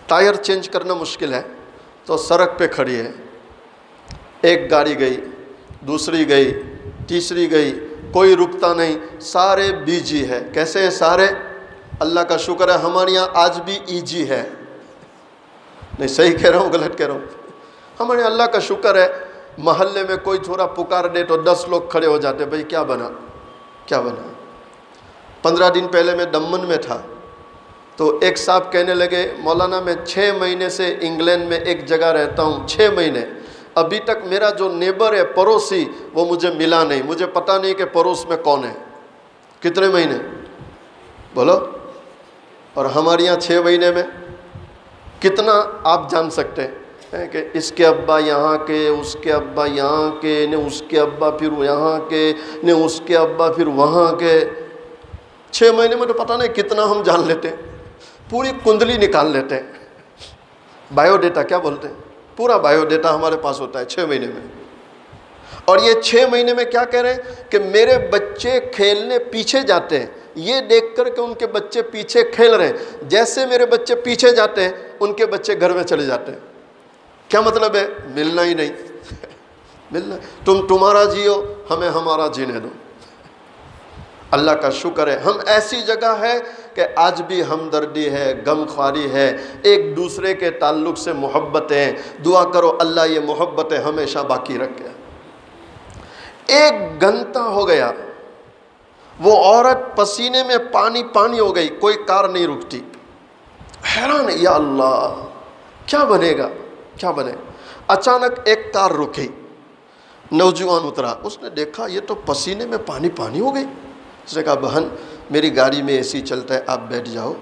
ٹائر چینج کرنا مشکل ہے تو سڑک پہ کھڑی ہے، ایک گاڑی گئی، دوسری گئی، تیسری گئی، کوئی رکتا نہیں، سارے بیجی ہے۔ کیسے ہیں سارے؟ اللہ کا شکر ہے ہمارے یہاں آج بھی ایجی ہے، نہیں صحیح کہہ رہا ہوں غلط کہہ رہا ہوں؟ ہمارے یہاں اللہ کا شکر ہے، محلے میں کوئی تھوڑا پکار دے تو 10 لوگ کھڑے ہو جاتے، بھئی کیا بنا کیا بنا۔ 15 دن پہلے میں دمن میں تھا تو ایک صاحب کہنے لگے مولانا میں 6 مہینے سے انگلینڈ میں ایک جگہ رہتا ہوں، 6 مہینے، ابھی تک میرا جو نیبر ہے پڑوسی وہ مجھے ملا نہیں، مجھے پتہ نہیں کہ پڑوس میں کون ہے۔ کتنے مہینے بولو؟ اور ہمارے یہاں 6 مہینے میں کتنا آپ جان سکتے ہیں کہ اس کے ابا یہاں کے، اس کے ابا یہاں کے، نے اس کے ابا پھر یہاں کے، نے اس کے ابا پھر وہاں کے۔ 6 مہینے میں تو پتہ نہیں کتنا ہم جان لیتے، پوری کنڈلی نکال لیتے ہیں، بایو ڈیٹا کیا بولتے ہیں، پورا بایو ڈیٹا ہمارے پاس ہوتا ہے 6 مہینے میں۔ اور یہ 6 مہینے میں کیا کہہ رہے ہیں کہ میرے بچے کھیلنے پیچھے جاتے ہیں، یہ دیکھ کر کہ ان کے بچے پیچھے کھیل رہے ہیں، جیسے میرے بچے پیچھے جاتے ہیں ان کے بچے گھر میں چلے جاتے ہیں۔ کیا مطلب ہے؟ ملنا ہی نہیں، ملنا، تم تمہارا جیو، ہمیں ہمارا جینے دو۔ اللہ کا شکر ہے ہم ایسی جگہ ہے کہ آج بھی ہمدردی ہے، غم خواری ہے، ایک دوسرے کے تعلق سے محبتیں، دعا کرو اللہ یہ محبتیں ہمیشہ باقی رکھے۔ 1 گھنٹہ ہو گیا، وہ عورت پسینے میں پانی ہو گئی، کوئی کار نہیں رکتی، حیران ہے یا اللہ کیا بنے گا کیا بنے۔ اچانک ایک کار رکی، نوجوان اترا، اس نے دیکھا یہ تو پسینے میں پانی ہو گئی، اس نے کہا بہن میری گاڑی میں اے سی چلتا ہے، آپ بیٹھ جاؤ،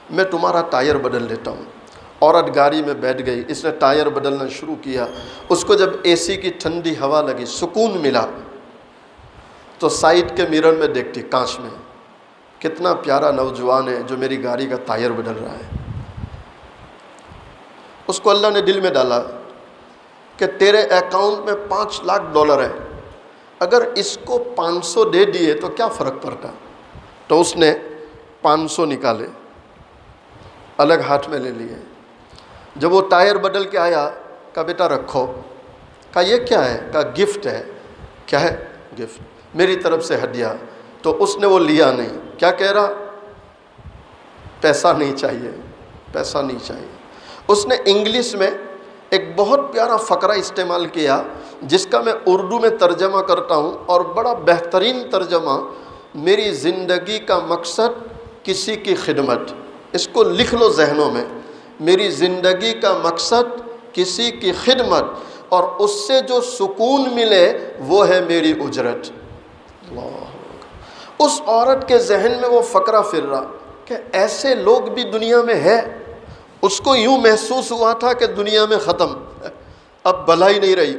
میں تمہارا ٹائر بدل دیتا ہوں۔ عورت گاڑی میں بیٹھ گئی، اس نے ٹائر بدلنا شروع کیا، اس کو جب اے سی کی ٹھنڈی ہوا لگی، سکون ملا، تو سائڈ کے مرر میں دیکھتی، کانچ میں، کتنا پیارا نوجوان ہے جو میری گاڑی کا ٹائر بدل رہا ہے۔ اس کو اللہ نے دل میں ڈالا کہ تیرے اکاؤنٹ میں $5 لاکھ ہے، اگر اس کو 500 دے دیے تو کیا فرق پڑتا؟ تو اس نے 500 نکالے، الگ ہاتھ میں لے لیے۔ جب وہ ٹائر بدل کے آیا، کہا بیٹا رکھو، کہا یہ کیا ہے؟ کہا گفٹ ہے۔ کیا ہے؟ گفٹ، میری طرف سے ہدیہ۔ تو اس نے وہ لیا نہیں، کیا کہہ رہا؟ پیسہ نہیں چاہیے، پیسہ نہیں چاہیے۔ اس نے انگلش میں ایک بہت پیارا فقرہ استعمال کیا جس کا میں اردو میں ترجمہ کرتا ہوں، اور بڑا بہترین ترجمہ، میری زندگی کا مقصد کسی کی خدمت۔ اس کو لکھ لو ذہنوں میں، میری زندگی کا مقصد کسی کی خدمت، اور اس سے جو سکون ملے وہ ہے میری اجرت۔ اللہ، اس عورت کے ذہن میں وہ فقرہ پھر رہا کہ ایسے لوگ بھی دنیا میں ہے۔ اس کو یوں محسوس ہوا تھا کہ دنیا میں ختم، اب بھلائی نہیں رہی،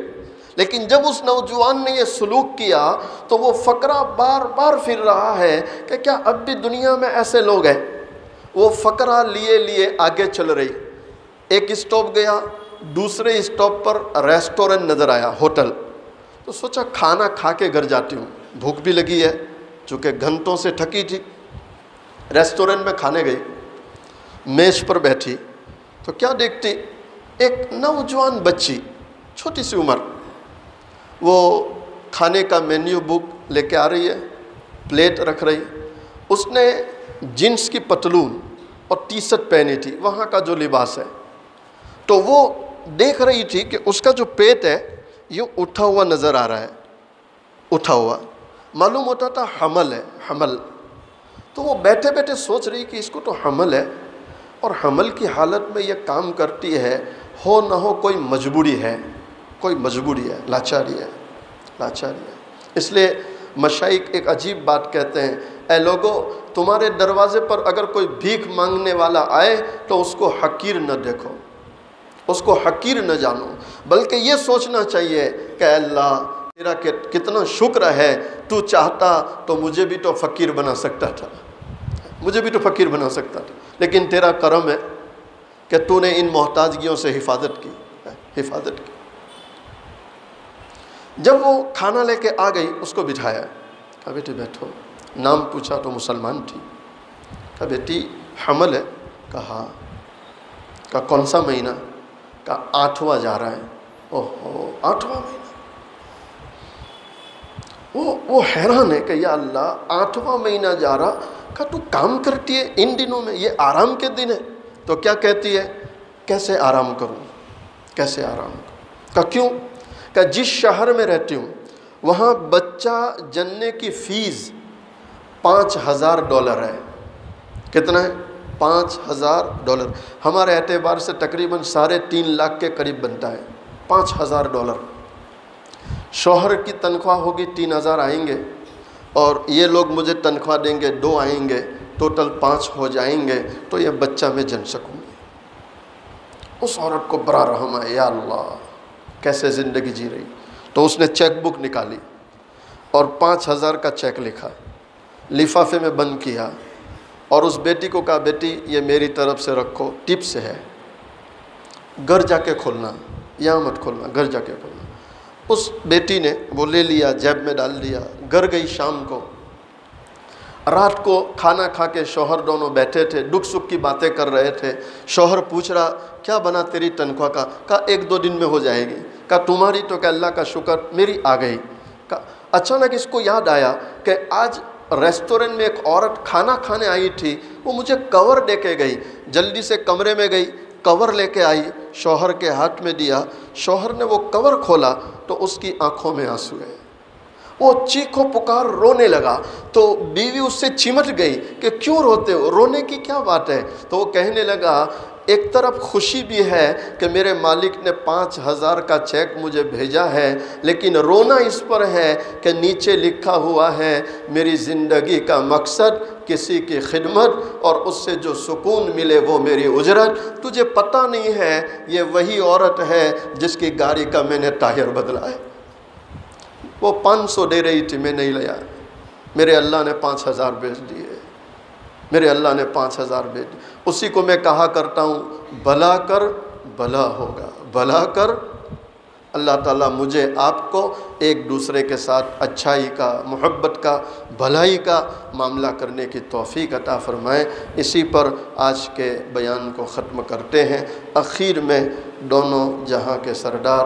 لیکن جب اس نوجوان نے یہ سلوک کیا تو وہ فقرہ بار بار پھر رہا ہے کہ کیا اب بھی دنیا میں ایسے لوگ ہیں۔ وہ فقرہ لیے لیے آگے چل رہی، ایک اسٹاپ گیا، دوسرے اسٹاپ پر ریسٹورنٹ نظر آیا، ہوٹل، تو سوچا کھانا کھا کے گھر جاتی ہوں، بھوک بھی لگی ہے چونکہ گھنٹوں سے تھکی تھی۔ ریسٹورنٹ میں کھانے گئی، میز پر بیٹھی تو کیا دیکھتی، ایک نوجوان بچی، چھوٹی سی عمر، وہ کھانے کا مینیو بک لے کے آ رہی ہے، پلیٹ رکھ رہی، اس نے جینس کی پتلون اور ٹی شرٹ پہنی تھی، وہاں کا جو لباس ہے، تو وہ دیکھ رہی تھی کہ اس کا جو پیٹ ہے یوں اٹھا ہوا نظر آ رہا ہے، اٹھا ہوا، معلوم ہوتا تھا حمل ہے، حمل۔ تو وہ بیٹھے بیٹھے سوچ رہی کہ اس کو تو حمل ہے، اور حمل کی حالت میں یہ کام کرتی ہے، ہو نہ ہو کوئی مجبوری ہے، کوئی مجبوری ہے، لاچاری ہے، لاچاری ہے۔ اس لیے مشائخ ایک عجیب بات کہتے ہیں، اے لوگو، تمہارے دروازے پر اگر کوئی بھیک مانگنے والا آئے تو اس کو حقیر نہ دیکھو، اس کو حقیر نہ جانو، بلکہ یہ سوچنا چاہیے کہ اللہ تیرا کتنا شکر ہے، تو چاہتا تو مجھے بھی تو فقیر بنا سکتا تھا، مجھے بھی تو فقیر بنا سکتا تھا، لیکن تیرا کرم ہے کہ تو نے ان محتاجگیوں سے حفاظت کی، حفاظت کی۔ جب وہ کھانا لے کے آ گئی، اس کو بٹھایا، کہا بیٹی بیٹھو، نام پوچھا تو مسلمان تھی، کہا بیٹی حمل ہے؟ کہا ہاں۔ کہا کون سا مہینہ؟ کہا 8واں جا رہا ہے۔ اوہو، 8واں مہینہ! وہ حیران ہے کہ یا اللہ 8واں مہینہ جا رہا، کہا تو کام کرتی ہے ان دنوں میں، یہ آرام کے دن ہے؟ تو کیا کہتی ہے، کیسے آرام کروں، کیسے آرام کروں؟ کہا کیوں؟ کہ جس شہر میں رہتی ہوں وہاں بچہ جننے کی فیس $5000 ہے۔ کتنا ہے؟ $5000۔ ہمارے اعتبار سے تقریباً 3.5 لاکھ کے قریب بنتا ہے، $5000۔ شوہر کی تنخواہ ہوگی 3000 آئیں گے، اور یہ لوگ مجھے تنخواہ دیں گے 2 آئیں گے، ٹوٹل 5 ہو جائیں گے، تو یہ بچہ میں جن سکوں گی۔ اس عورت کو بڑا رحم ہے، یا اللہ کیسے زندگی جی رہی۔ تو اس نے چیک بک نکالی اور 5000 کا چیک لکھا، لفافے میں بند کیا، اور اس بیٹی کو کہا بیٹی یہ میری طرف سے رکھو، ٹپ سے ہے، گھر جا کے کھولنا، یہاں مت کھولنا، گھر جا کے کھولنا۔ اس بیٹی نے وہ لے لیا، جیب میں ڈال دیا، گھر گئی۔ شام کو، رات کو کھانا کھا کے شوہر دونوں بیٹھے تھے، دکھ سکھ کی باتیں کر رہے تھے۔ شوہر پوچھ رہا کیا بنا تیری تنخواہ کا؟ کہا 1-2 دن میں ہو جائے گی۔ کہا تمہاری تو کہ اللہ کا شکر میری آ گئی۔ کہا اچانک اس کو یاد آیا کہ آج ریسٹورنٹ میں ایک عورت کھانا کھانے آئی تھی، وہ مجھے کور دے کے گئی، جلدی سے کمرے میں گئی، کور لے کے آئی، شوہر کے ہاتھ میں دیا، شوہر نے وہ کور کھولا تو اس کی آنکھوں میں آنسو ہے، وہ چیخو پکار رونے لگا۔ تو بیوی اس سے چمٹ گئی کہ کیوں روتے ہو، رونے کی کیا بات ہے؟ تو وہ کہنے لگا ایک طرف خوشی بھی ہے کہ میرے مالک نے 5000 کا چیک مجھے بھیجا ہے، لیکن رونا اس پر ہے کہ نیچے لکھا ہوا ہے میری زندگی کا مقصد کسی کی خدمت، اور اس سے جو سکون ملے وہ میری اجرت۔ تجھے پتہ نہیں ہے یہ وہی عورت ہے جس کی گاڑی کا میں نے ٹائر بدلا ہے۔ وہ 500 دے رہی تھی، میں نہیں لیا، میرے اللہ نے 5000 بھیج دیے، میرے اللہ نے 5000 بھیج دیے۔ اسی کو میں کہا کرتا ہوں، بھلا کر بھلا ہوگا، بھلا کر۔ اللہ تعالیٰ مجھے آپ کو ایک دوسرے کے ساتھ اچھائی کا، محبت کا، بھلائی کا معاملہ کرنے کی توفیق عطا فرمائے۔ اسی پر آج کے بیان کو ختم کرتے ہیں۔ اخیر میں دونوں جہاں کے سردار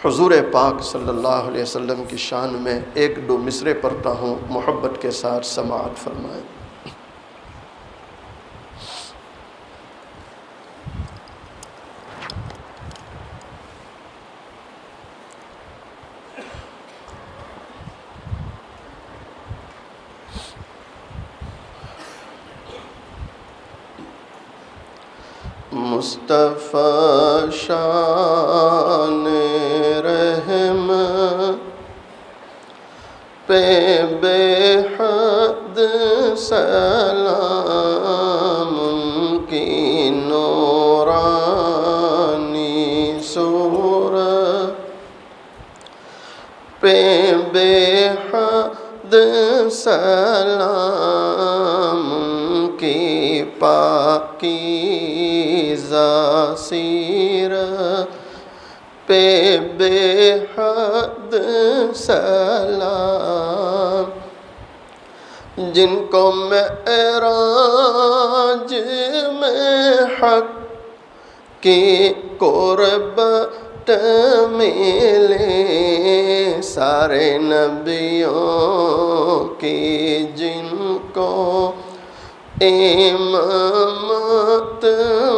حضور پاک صلی اللہ علیہ وسلم کی شان میں 1-2 مصرے پڑھتا ہوں، محبت کے ساتھ سماعت فرمائیں۔ مصطفیٰ شان رحم پہ بے حد سلام، کی نورانی صورت پہ بے حد سلام، کی پاکیزہ سیرت پہ بے حد سلام، جن کو معراج میں حق کی قربت ملے، سارے نبیوں کی جن کو امامت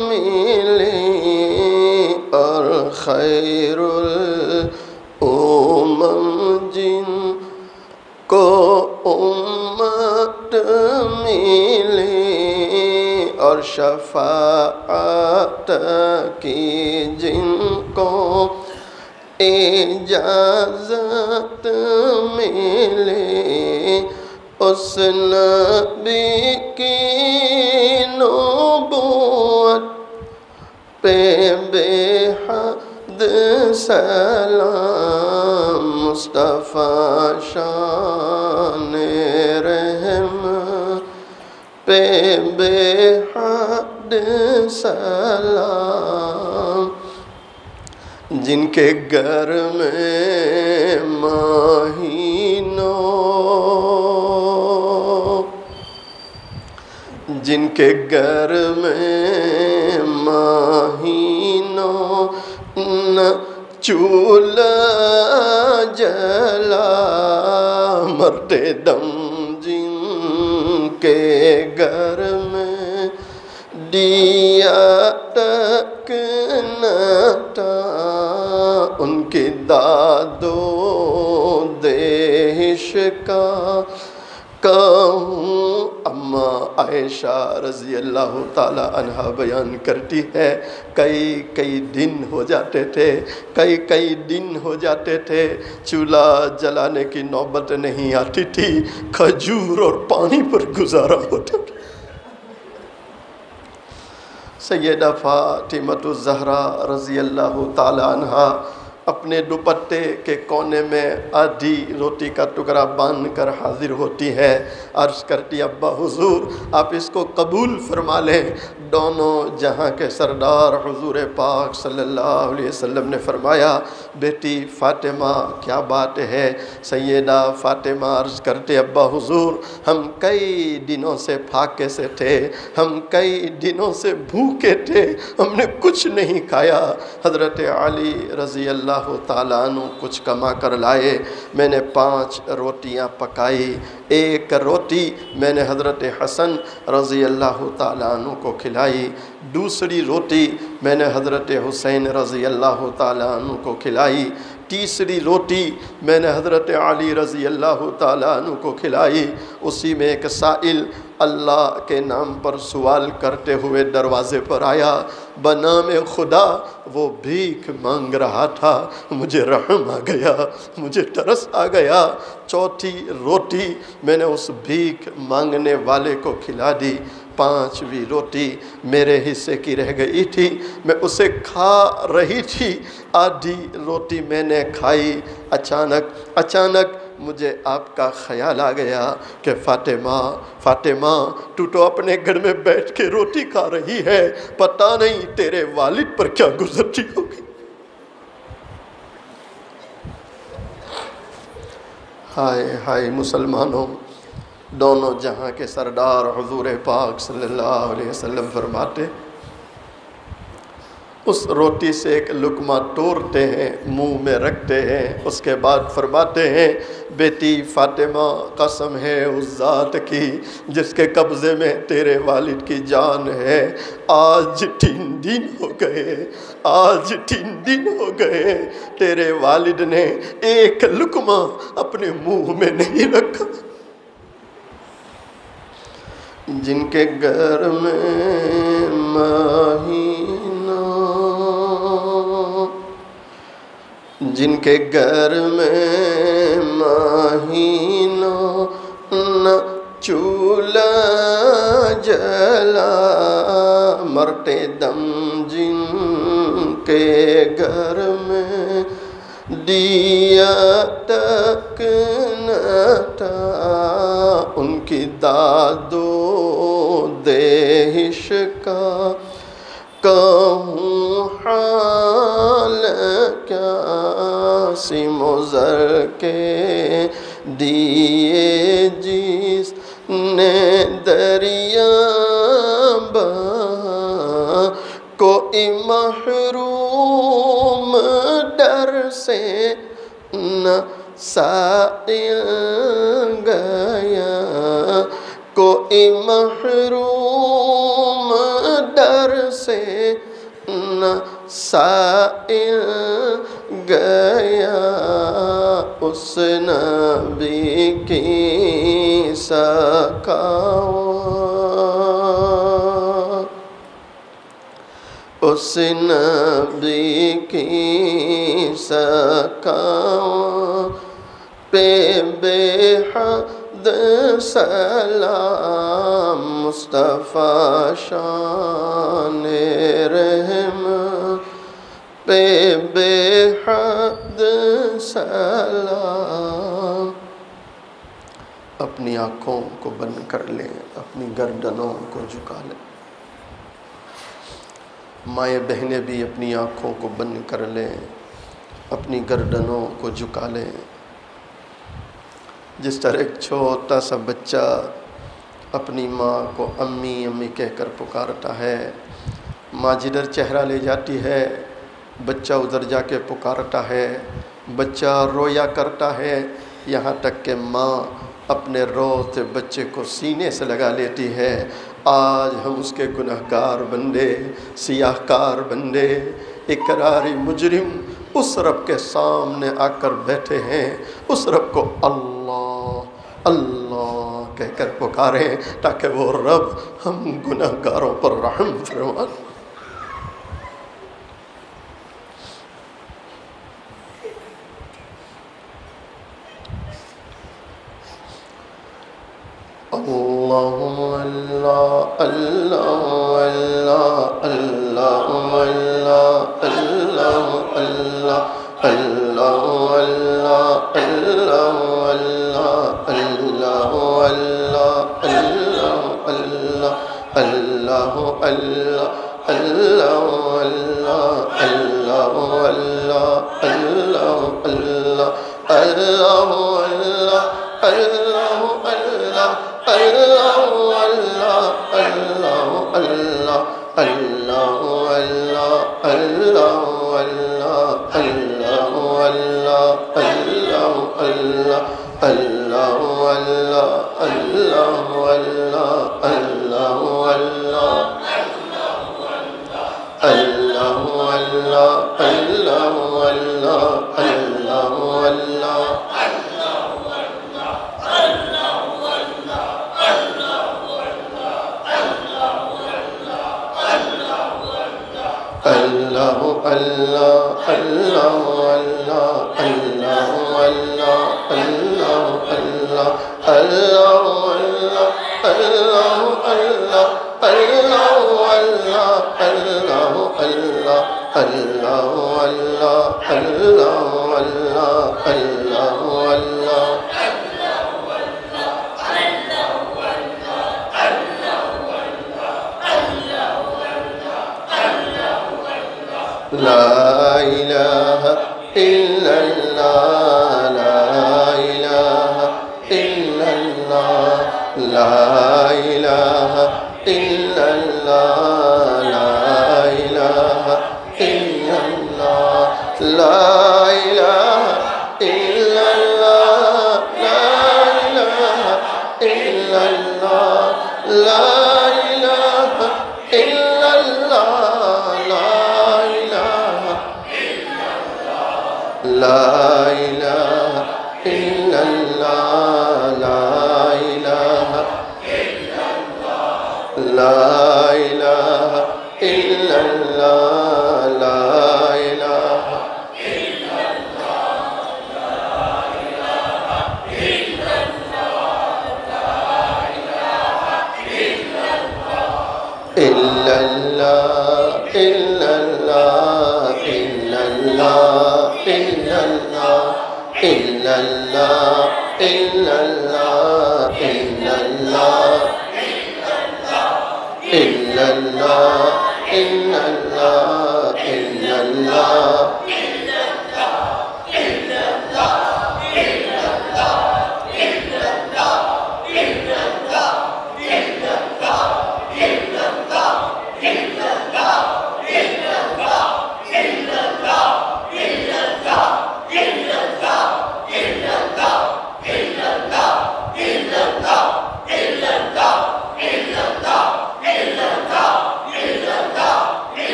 ملے، اور خیر الامم جن کو امت ملے، اور شفاعت کی جن کو اجازت ملے، اس نبی کی نبوت پہ بے حد سلام، مصطفیٰ شان رحمت پہ بے حد سلام، جن کے گھر میں مہینوں، جن کے گھر میں مہینوں نہ چولہا جلا، مرتے دم جن کے گھر میں دیا تک نہ تھا، ان کی داد و دہش کا کہوں۔ اما عائشہ رضی اللہ تعالی عنہ بیان کرتی ہے، کئی دن ہو جاتے تھے، کئی دن ہو جاتے تھے، چولہا جلانے کی نوبت نہیں آتی تھی، کھجور اور پانی پر گزارا ہوتا تھا۔ سیدہ فاطمہ الزہرا رضی اللہ تعالی عنہا اپنے دوپٹے کے کونے میں آدھی روٹی کا ٹکڑا باندھ کر حاضر ہوتی ہے، عرض کرتی ابا حضور آپ اس کو قبول فرما لیں۔ دونوں جہاں کے سردار حضور پاک صلی اللہ علیہ وسلم نے فرمایا بیٹی فاطمہ کیا بات ہے؟ سیدہ فاطمہ عرض کرتے ابا حضور ہم کئی دنوں سے پھاکے سے تھے، ہم کئی دنوں سے بھوکے تھے، ہم نے کچھ نہیں کھایا۔ حضرت علی رضی اللہ تعالیٰ عنہ کچھ کما کر لائے، میں نے 5 روٹیاں پکائی، ایک روٹی میں نے حضرت حسن رضی اللہ تعالیٰ عنہ کو کھلائی، دوسری روٹی میں نے حضرت حسین رضی اللہ تعالیٰ عنہ کو کھلائی، تیسری روٹی میں نے حضرت علی رضی اللہ تعالیٰ عنہ کو کھلائی۔ اسی میں ایک سائل اللہ کے نام پر سوال کرتے ہوئے دروازے پر آیا، بنام خدا وہ بھیک مانگ رہا تھا، مجھے رحم آ گیا، مجھے ترس آ گیا، چوتھی روٹی میں نے اس بھیک مانگنے والے کو کھلا دی، 5ویں روٹی میرے حصے کی رہ گئی تھی، میں اسے کھا رہی تھی، آدھی روٹی میں نے کھائی، اچانک مجھے آپ کا خیال آ گیا کہ فاطمہ تو اپنے گھر میں بیٹھ کے روٹی کھا رہی ہے، پتہ نہیں تیرے والد پر کیا گزرتی ہوگی۔ ہائے مسلمانوں، دونوں جہاں کے سردار حضور پاک صلی اللہ علیہ وسلم فرماتے اس روٹی سے ایک لقمہ توڑتے ہیں، منہ میں رکھتے ہیں، اس کے بعد فرماتے ہیں بیٹی فاطمہ قسم ہے اس ذات کی جس کے قبضے میں تیرے والد کی جان ہے، آج 3 دن ہو گئے تیرے والد نے ایک لقمہ اپنے منہ میں نہیں رکھا۔ جن کے گھر میں مہینوں نہ چولہا جلا، مرتے دم جن کے گھر میں دیا تک نہ تھا، ان کی داد و دہش کا کا کہوں حال کیا سیم و زر کے دیے جس نے دریا بہا کوئی محروم ڈر سے نہ سائل گیا کوئی محروم ڈر سے نہ سائل گیا اس نبی کی سخاوت اس نبی کی سخاوت پہ بے حد سلام مصطفیٰ شان رحمت پہ بے حد سلام۔ اپنی آنکھوں کو بند کر لیں، اپنی گردنوں کو جھکا لیں۔ مائیں بہنیں بھی اپنی آنکھوں کو بند کر لیں، اپنی گردنوں کو جھکا لیں۔ جس طرح ایک چھوٹا سا بچہ اپنی ماں کو امی امی کہہ کر پکارتا ہے، ماں جدھر چہرہ لے جاتی ہے بچہ ادھر جا کے پکارتا ہے، بچہ رویا کرتا ہے، یہاں تک کہ ماں اپنے روتے بچے کو سینے سے لگا لیتی ہے۔ آج ہم اس کے گنہگار بندے، سیاہ کار بندے، اقراری مجرم اس رب کے سامنے آ کر بیٹھے ہیں، اس رب کو اللہ اللہ کہہ کر پکاریں تاکہ وہ رب ہم گنہگاروں پر رحم فرمائے۔ اللہ اللہ اللہ اللہ اللہ اللہ اللہ اللہ اللہ اللہ اللہ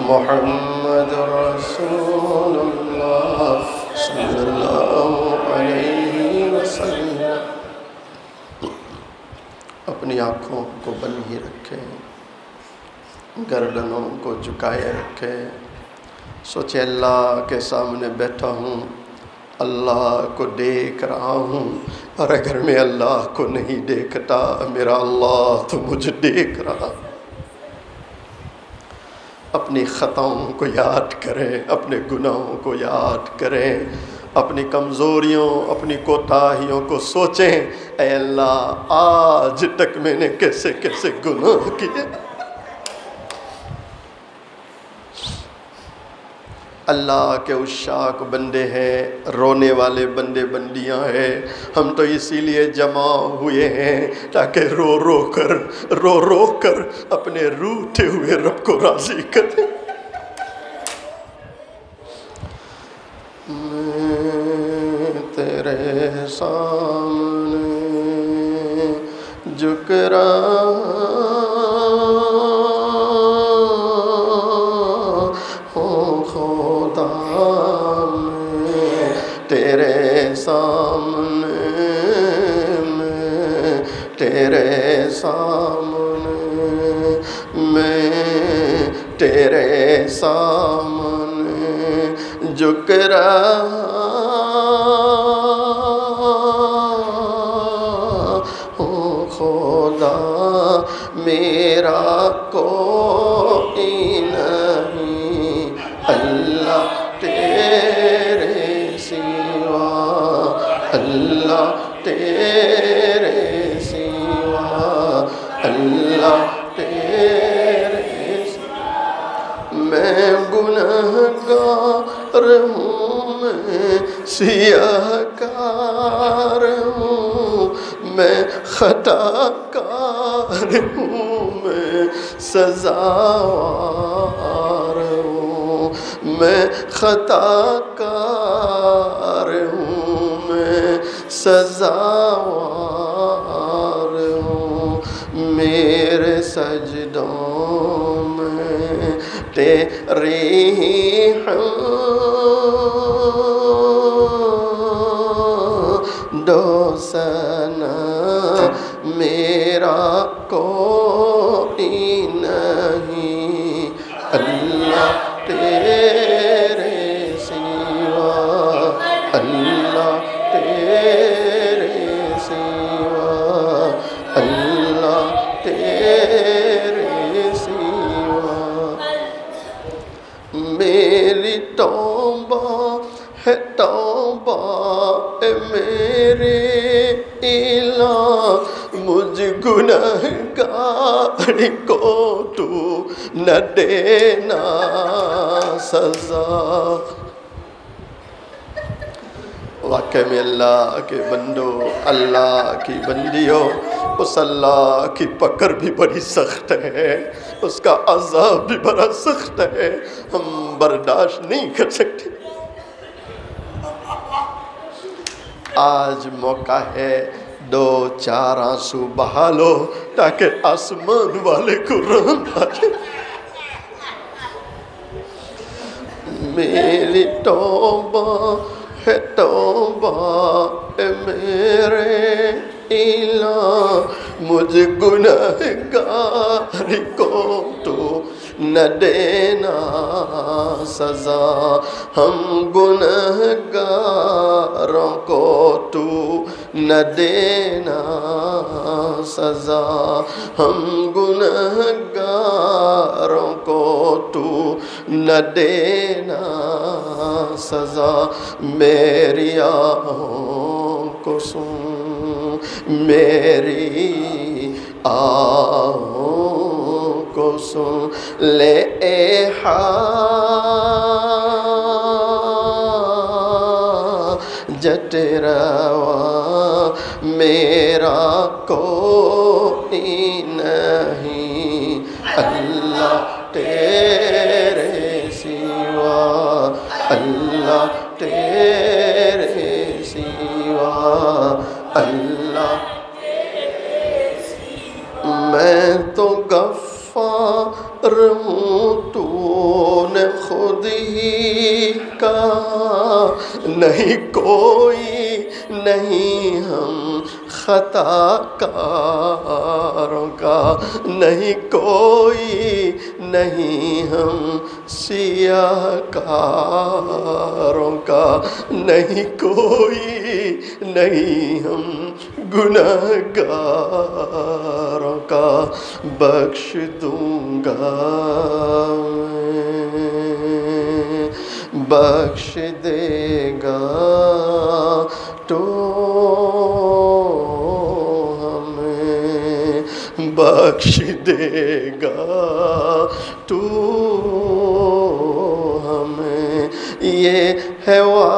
محمد رسول اللہ صلی اللہ علیہ وسلم۔ اپنی آنکھوں کو بند ہی رکھیں، گردنوں کو جھکائے رکھیں، سوچے اللہ کے سامنے بیٹھا ہوں، اللہ کو دیکھ رہا ہوں، اور اگر میں اللہ کو نہیں دیکھتا میرا اللہ تو مجھے دیکھ رہا۔ اپنی خطاؤں کو یاد کریں، اپنے گناہوں کو یاد کریں، اپنی کمزوریوں، اپنی کوتاہیوں کو سوچیں، اے اللہ آج تک میں نے کیسے کیسے گناہ کیے۔ اللہ کے عشاق بندے ہیں، رونے والے بندے بندیاں ہیں، ہم تو اسی لیے جمع ہوئے ہیں تاکہ رو رو کر اپنے روٹھے ہوئے رب کو راضی کریں۔ میں تیرے سامنے جھک رہا ہوں خدا، میں تیرے سامنے، میں تیرے سامنے، میں تیرے سامنے جھک رہا ہوں خدا، میرا کوئی نہیں اللہ تیرے سوا، اللہ تیرے سوا، اللہ تیرے سوا۔ میں گنہگار ہوں، میں سیاہ کار ہوں، میں خطا کار ہوں، میں سزاوار ہوں، میں خطا کار ہوں، میں سزاوار ہوں، میرے سجدوں میں تیری حمد و ثنا، میرا کوئی نہیں اللہ تیرے سوا، اللہ تیرے سوا، اللہ تیرے سوا۔ میری توبہ ہے توبہ اے میرے الہ، مجھ گنہگار کو تو نہ دینا سزا۔ واقعی میں اللہ کے بندو، اللہ کی بندیوں، اس اللہ کی پکڑ بھی بڑی سخت ہے، اس کا عذاب بھی بڑا سخت ہے، ہم برداشت نہیں کر سکتے۔ آج موقع ہے، دو چار آنسو بہا لو تاکہ آسمان والے کو رحم آ جائے۔ میری توبہ ہے توبہ اے میرے الہ، مجھ گنہگار کو تو نہ دینا سزا، ہم گنہگاروں کو تو نہ دینا سزا، ہم گنہگاروں کو تو نہ دینا سزا، میری آہوں کو سن، میری آہوں کو سن لے اے حاجت روا، میرا کوئی نہیں اللہ تیرے سوا، اللہ تیرے سوا، اللہ میں تو غفار ہوں، تو نے خود ہی کہا، نہیں کوئی نہیں ہم خطا کاروں کا، نہیں کوئی نہیں ہم سیاہ کاروں کا، نہیں کوئی نہیں ہم گنہگاروں کا، بخش دوں گا میں، بخش دے گا تو ہمیں، بخش دے گا تو ہمیں، یہ ہے وعدہ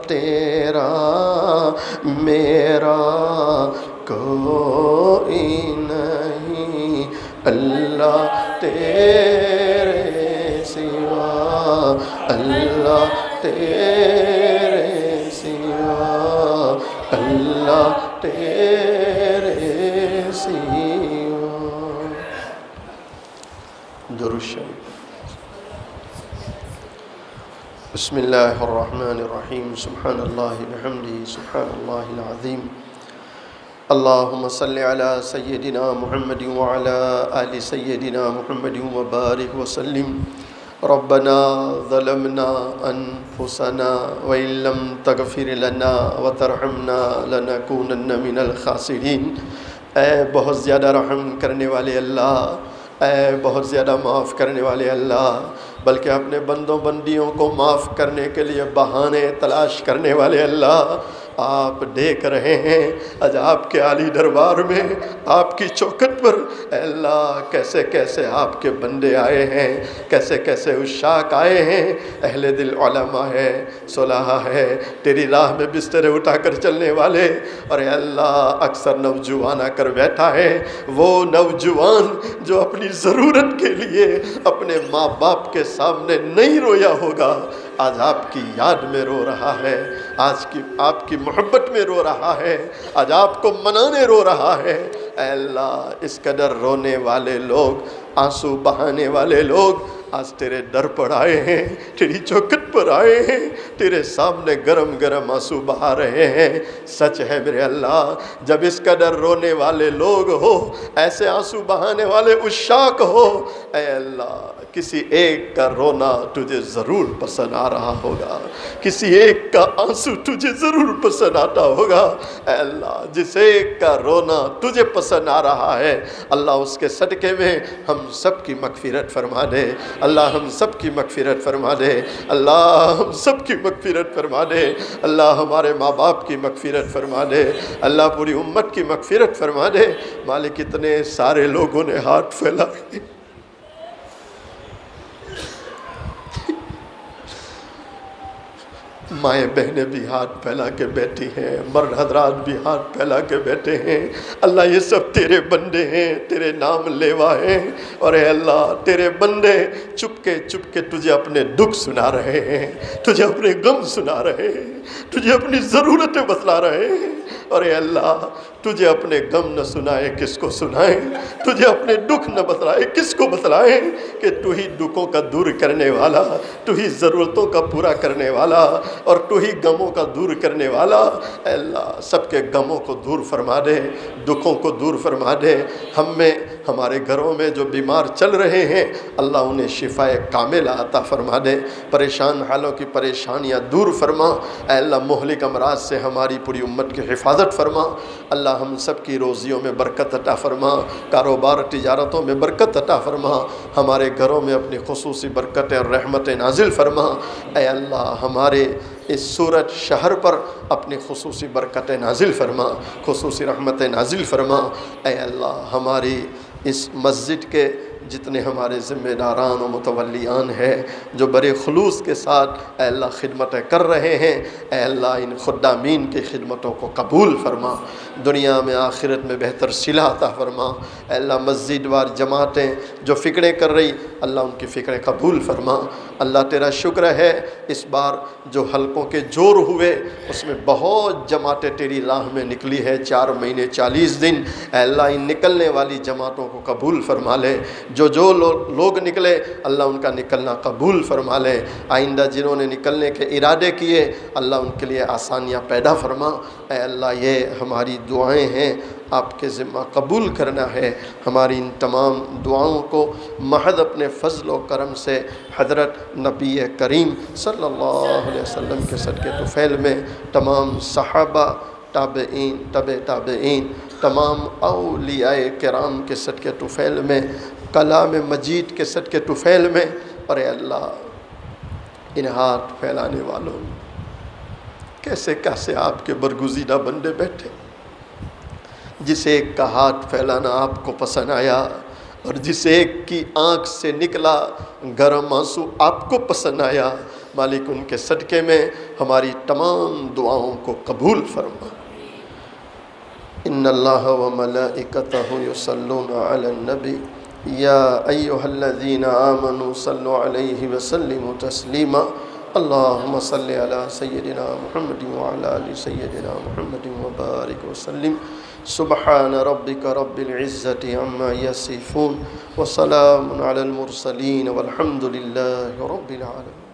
تیرا، میرا کوئی نہیں اللہ تیرے سوا، اللہ تیرے سوا، اللہ تیرے سوا۔ درود شریف۔ بسم اللہ الرحمن الرحیم، سبحان اللہ بحمدہ، سبحان اللہ العظیم، اللہم صلی علی سیدنا محمد وعلی آل سیدنا محمد وبارک وسلم۔ ربنا ظلمنا انفسنا وإن لم تغفر لنا وترحمنا لنکونن من الخاسرین۔ اے بہت زیادہ رحم کرنے والے اللہ، اے بہت زیادہ معاف کرنے والے اللہ، بلکہ اپنے بندوں بندیوں کو معاف کرنے کے لیے بہانے تلاش کرنے والے اللہ، آپ دیکھ رہے ہیں آج آپ کے عالی دربار میں، آپ کی چوکھٹ پر اے اللہ کیسے کیسے آپ کے بندے آئے ہیں، کیسے کیسے عشاق آئے ہیں، اہل دل علماء ہے، صلحاء ہے، تیری راہ میں بسترے اٹھا کر چلنے والے، اور اے اللہ اکثر نوجوان آ کر بیٹھا ہے، وہ نوجوان جو اپنی ضرورت کے لیے اپنے ماں باپ کے سامنے نہیں رویا ہوگا، آج آپ کی یاد میں رو رہا ہے، آج کی آپ کی محبت میں رو رہا ہے، آج آپ کو منانے رو رہا ہے۔ اے اللہ اس قدر رونے والے لوگ، آنسو بہانے والے لوگ آج تیرے در پر آئے ہیں، تیری چوکھٹ پر آئے ہیں، تیرے سامنے گرم گرم آنسو بہا رہے ہیں۔ سچ ہے میرے اللہ، جب اس قدر رونے والے لوگ ہو، ایسے آنسو بہانے والے عشاق ہو، اے اللہ کسی ایک کا رونا تجھے ضرور پسند آ رہا ہوگا، کسی ایک کا آنسو تجھے ضرور پسند آتا ہوگا۔ اے اللہ جس ایک کا رونا تجھے پسند آ رہا ہے، اللہ اس کے صدقے میں ہم سب کی مغفرت فرما دے، اللہ ہم سب کی مغفرت فرما دے، اللہ ہم سب کی مغفرت فرما دے، اللہ ہمارے ماں باپ کی مغفرت فرما دے، اللہ پوری امت کی مغفرت فرما دے۔ مالک اتنے سارے لوگوں نے ہاتھ پھیلائے، مائیں بہنیں بھی ہاتھ پھیلا کے بیٹھی ہیں، مرد حضرات بھی ہاتھ پھیلا کے بیٹھے ہیں۔ اللہ یہ سب تیرے بندے ہیں، تیرے نام لیوا ہیں، اور اے اللہ تیرے بندے چپ کے تجھے اپنے دکھ سنا رہے ہیں، تجھے اپنے غم سنا رہے ہیں، تجھے اپنی ضرورتیں بتلا رہے ہیں۔ اور اے اللہ تجھے اپنے غم نہ سنائے کس کو سنائیں، تجھے اپنے دکھ نہ بتلائے کس کو بتلائیں، کہ تو ہی دکھوں کا دور کرنے والا، تو ہی ضرورتوں کا پورا کرنے والا، اور تو ہی غموں کا دور کرنے والا۔ اے اللہ سب کے غموں کو دور فرما دے، دکھوں کو دور فرما دے۔ ہم میں ہمارے گھروں میں جو بیمار چل رہے ہیں اللہ انہیں شفاء کاملہ عطا فرما دے، پریشان حالوں کی پریشانیاں دور فرما۔ اے اللہ مہلک امراض سے ہماری پوری امت کی حفاظت فرما۔ اللہ ہم سب کی روزیوں میں برکت عطا فرما، کاروبار تجارتوں میں برکت عطا فرما، ہمارے گھروں میں اپنی خصوصی برکتیں اور رحمتیں نازل فرما۔ اے اللہ ہمارے اس سورج شہر پر اپنی خصوصی برکتیں نازل فرما، خصوصی رحمتیں نازل فرما۔ اے اللہ ہماری اس مسجد کے جتنے ہمارے ذمہ داران و متولیان ہیں جو بڑے خلوص کے ساتھ اے اللہ خدمتیں کر رہے ہیں، اے اللہ ان خدامین کی خدمتوں کو قبول فرما، دنیا میں آخرت میں بہتر صلہ عطا فرما۔ اے اللہ مسجد وار جماعتیں جو فکریں کر رہی اللہ ان کی فکریں قبول فرما۔ اللہ تیرا شکر ہے اس بار جو حلقوں کے جور ہوئے اس میں بہت جماعتیں تیری راہ میں نکلی ہے، 4 مہینے 40 دن۔ اے اللہ ان نکلنے والی جماعتوں کو قبول فرما لے، جو لوگ نکلے اللہ ان کا نکلنا قبول فرما لے، آئندہ جنہوں نے نکلنے کے ارادے کیے اللہ ان کے لیے آسانیاں پیدا فرما۔ اے اللہ یہ ہماری دعائیں ہیں، آپ کے ذمہ قبول کرنا ہے۔ ہماری ان تمام دعاؤں کو محض اپنے فضل و کرم سے حضرت نبی کریم صلی اللہ علیہ وسلم کے صدقے طفیل میں تمام صحابہ، تابعین، تابعین، تمام اولیاء کرام کے صدقے طفیل میں، کلام مجید کے صدقے طفیل میں، اور اے اللہ ان ہاتھ پھیلانے والوں کیسے کیسے آپ کے برگزیدہ بندے بیٹھے، جس ایک کا ہاتھ پھیلانا آپ کو پسند آیا اور جس ایک کی آنکھ سے نکلا گرم آنسو آپ کو پسند آیا، مالک ان کے صدقے میں ہماری تمام دعاؤں کو قبول فرما۔ ان اللہ و ملائکتہ یصلون علی النبی یا ایہا الذین آمنوا صلوا علیہ وسلموا تسلیما۔ اللہم صلی علی سیدنا محمد وعلی آل سیدنا محمد وبارک وسلم۔ سبحان ربک رب العزت عما یصفون وسلام علی المرسلین والحمد للہ رب العالمین۔